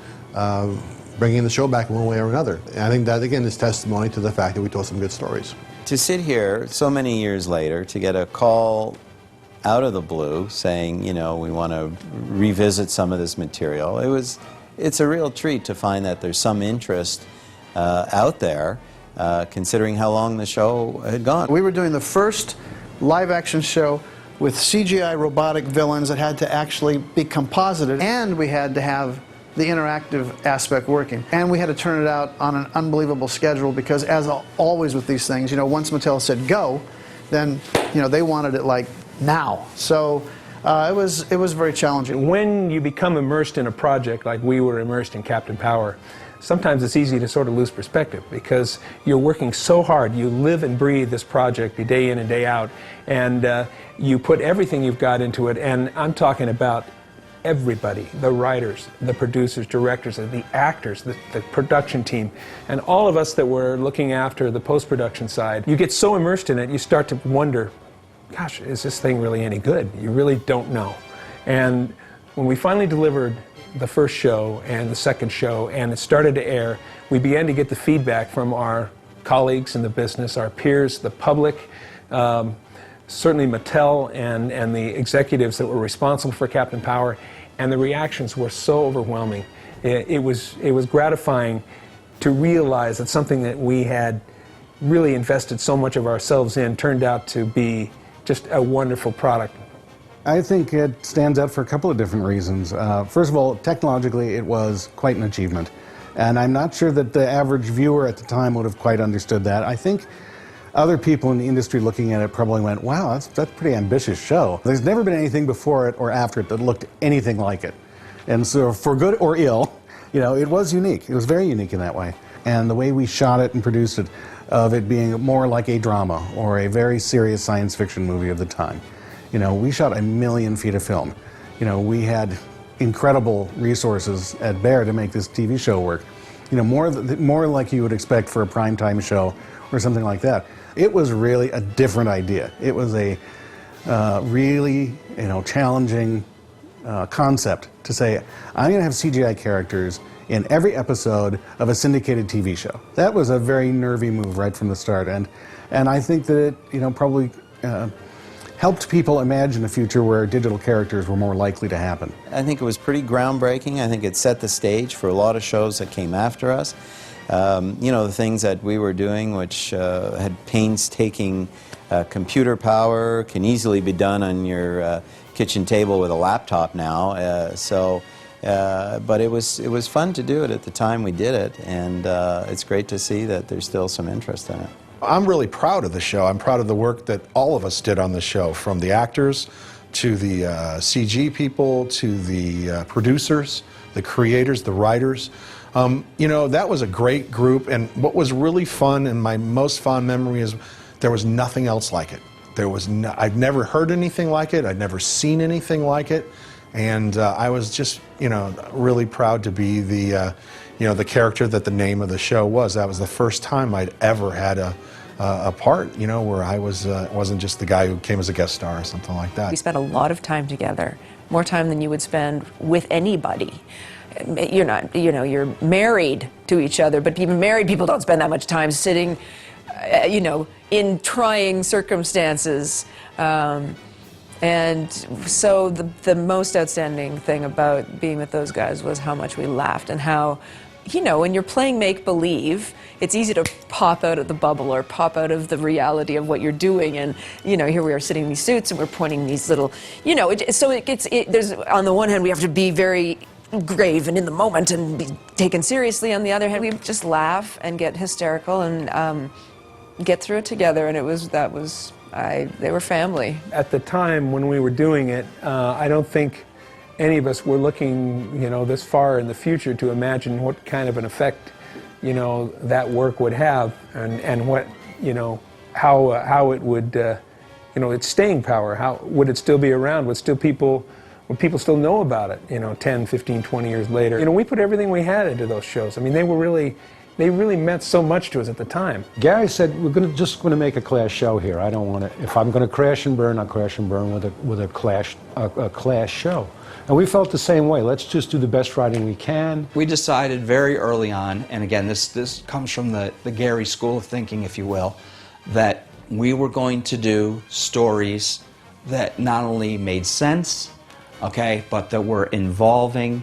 bringing the show back one way or another. And I think that, again, is testimony to the fact that we told some good stories. To sit here so many years later, to get a call out of the blue saying, we want to revisit some of this material, it's a real treat to find that there's some interest out there, considering how long the show had gone. We were doing the first live-action show with CGI robotic villains that had to actually be composited, and we had to have the interactive aspect working. And we had to turn it out on an unbelievable schedule because, as always with these things, once Mattel said go, then they wanted it like now. So it was very challenging. When you become immersed in a project like we were immersed in Captain Power, sometimes it's easy to sort of lose perspective because you're working so hard. You live and breathe this project day in and day out, and you put everything you've got into it. And I'm talking about everybody, the writers, the producers, directors, the actors, the production team, and all of us that were looking after the post-production side. You get so immersed in it, you start to wonder, gosh, is this thing really any good? You really don't know. And when we finally delivered the first show and the second show, and it started to air, we began to get the feedback from our colleagues in the business, our peers, the public, certainly Mattel and the executives that were responsible for Captain Power, and the reactions were so overwhelming. It was gratifying to realize that something that we had really invested so much of ourselves in turned out to be just a wonderful product. I think it stands out for a couple of different reasons. First of all, technologically, it was quite an achievement. And I'm not sure that the average viewer at the time would have quite understood that. I think other people in the industry looking at it probably went, wow, that's a pretty ambitious show. There's never been anything before it or after it that looked anything like it. And so for good or ill, it was unique. It was very unique in that way. And the way we shot it and produced it, of it being more like a drama or a very serious science fiction movie of the time. We shot 1 million feet of film. We had incredible resources at Bear to make this TV show work. More like you would expect for a primetime show or something like that. It was really a different idea. It was a really, challenging concept to say, I'm going to have CGI characters in every episode of a syndicated TV show. That was a very nervy move right from the start, and I think that it, probably helped people imagine a future where digital characters were more likely to happen. I think it was pretty groundbreaking. I think it set the stage for a lot of shows that came after us. The things that we were doing, which had painstaking computer power, can easily be done on your kitchen table with a laptop now. But it was fun to do it at the time we did it, and it's great to see that there's still some interest in it. I'm really proud of the show. I'm proud of the work that all of us did on the show, from the actors to the CG people to the producers, the creators, the writers. That was a great group, and what was really fun and my most fond memory is there was nothing else like it. I'd never heard anything like it. I'd never seen anything like it. And I was just, really proud to be the, the character that the name of the show was. That was the first time I'd ever had a part, where I wasn't just the guy who came as a guest star or something like that. We spent a lot of time together, more time than you would spend with anybody. You're not, you're married to each other, but even married people don't spend that much time sitting, in trying circumstances. And so the most outstanding thing about being with those guys was how much we laughed and how, when you're playing make-believe, it's easy to pop out of the bubble or pop out of the reality of what you're doing. And, here we are sitting in these suits and we're pointing these little, there's, on the one hand, we have to be very grave and in the moment and be taken seriously. On the other hand, we just laugh and get hysterical and get through it together. And they were family. At the time when we were doing it, I don't think any of us were looking, this far in the future to imagine what kind of an effect, that work would have, and what, how it would, its staying power. How would it still be around? Would people still know about it? 10, 15, 20 years later. We put everything we had into those shows. I mean, they really meant so much to us at the time. Gary said, we're just going to make a Clash show here. I don't want to, if I'm going to crash and burn, I'll crash and burn with a Clash show. And we felt the same way. Let's just do the best writing we can. We decided very early on, and again, this comes from the Gary school of thinking, if you will, that we were going to do stories that not only made sense, okay, but that were involving.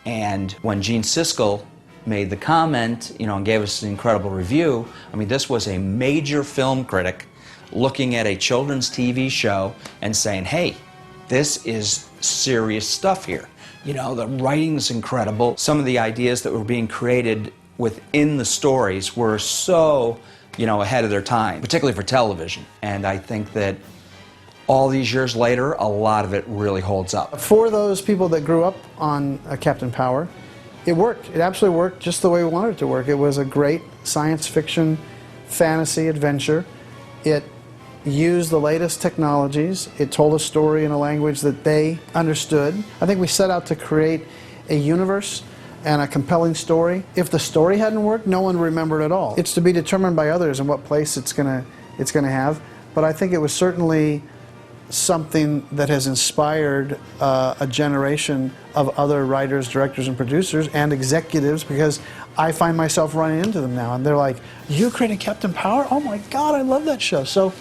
And when Gene Siskel made the comment, and gave us an incredible review, I mean, this was a major film critic looking at a children's TV show and saying, hey, this is serious stuff here. The writing's incredible. Some of the ideas that were being created within the stories were so, ahead of their time, particularly for television. And I think that all these years later, a lot of it really holds up. For those people that grew up on Captain Power, it worked. It absolutely worked just the way we wanted it to work. It was a great science fiction, fantasy adventure. It used the latest technologies. It told a story in a language that they understood. I think we set out to create a universe and a compelling story. If the story hadn't worked, no one remembered at all. It's to be determined by others and what place it's gonna have. But I think it was certainly something that has inspired a generation of other writers, directors, and producers and executives, because I find myself running into them now and they're like, you created Captain Power? Oh my God, I love that show. So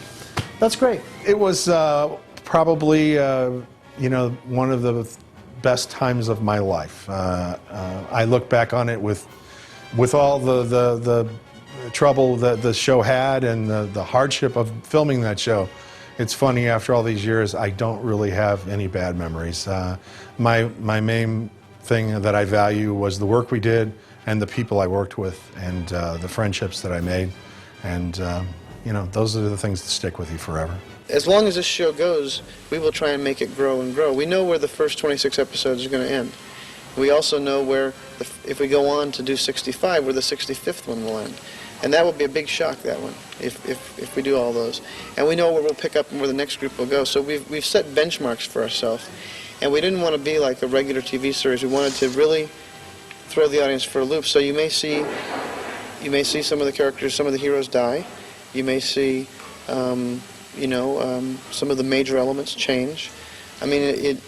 that's great. It was probably, one of the best times of my life. I look back on it with all the trouble that the show had and the hardship of filming that show. It's funny, after all these years, I don't really have any bad memories. My main thing that I value was the work we did and the people I worked with and the friendships that I made. And, those are the things that stick with you forever. As long as this show goes, we will try and make it grow and grow. We know where the first 26 episodes are going to end. We also know where, if we go on to do 65, where the 65th one will end. And that will be a big shock, that one, if we do all those. And we know where we'll pick up and where the next group will go. So we've set benchmarks for ourselves. And we didn't want to be like a regular TV series. We wanted to really throw the audience for a loop. So you may see some of the characters, some of the heroes die. You may see, some of the major elements change. I mean,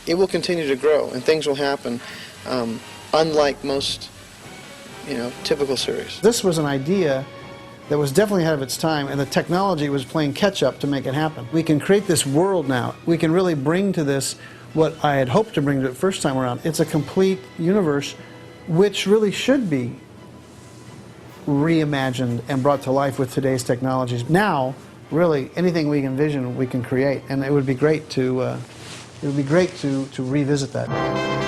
it will continue to grow, and things will happen, unlike most, typical series. This was an idea that was definitely ahead of its time, and the technology was playing catch-up to make it happen. We can create this world now. We can really bring to this what I had hoped to bring to it first time around. It's a complete universe which really should be reimagined and brought to life with today's technologies. Now, really, anything we envision, we can create, and it would be great to revisit that.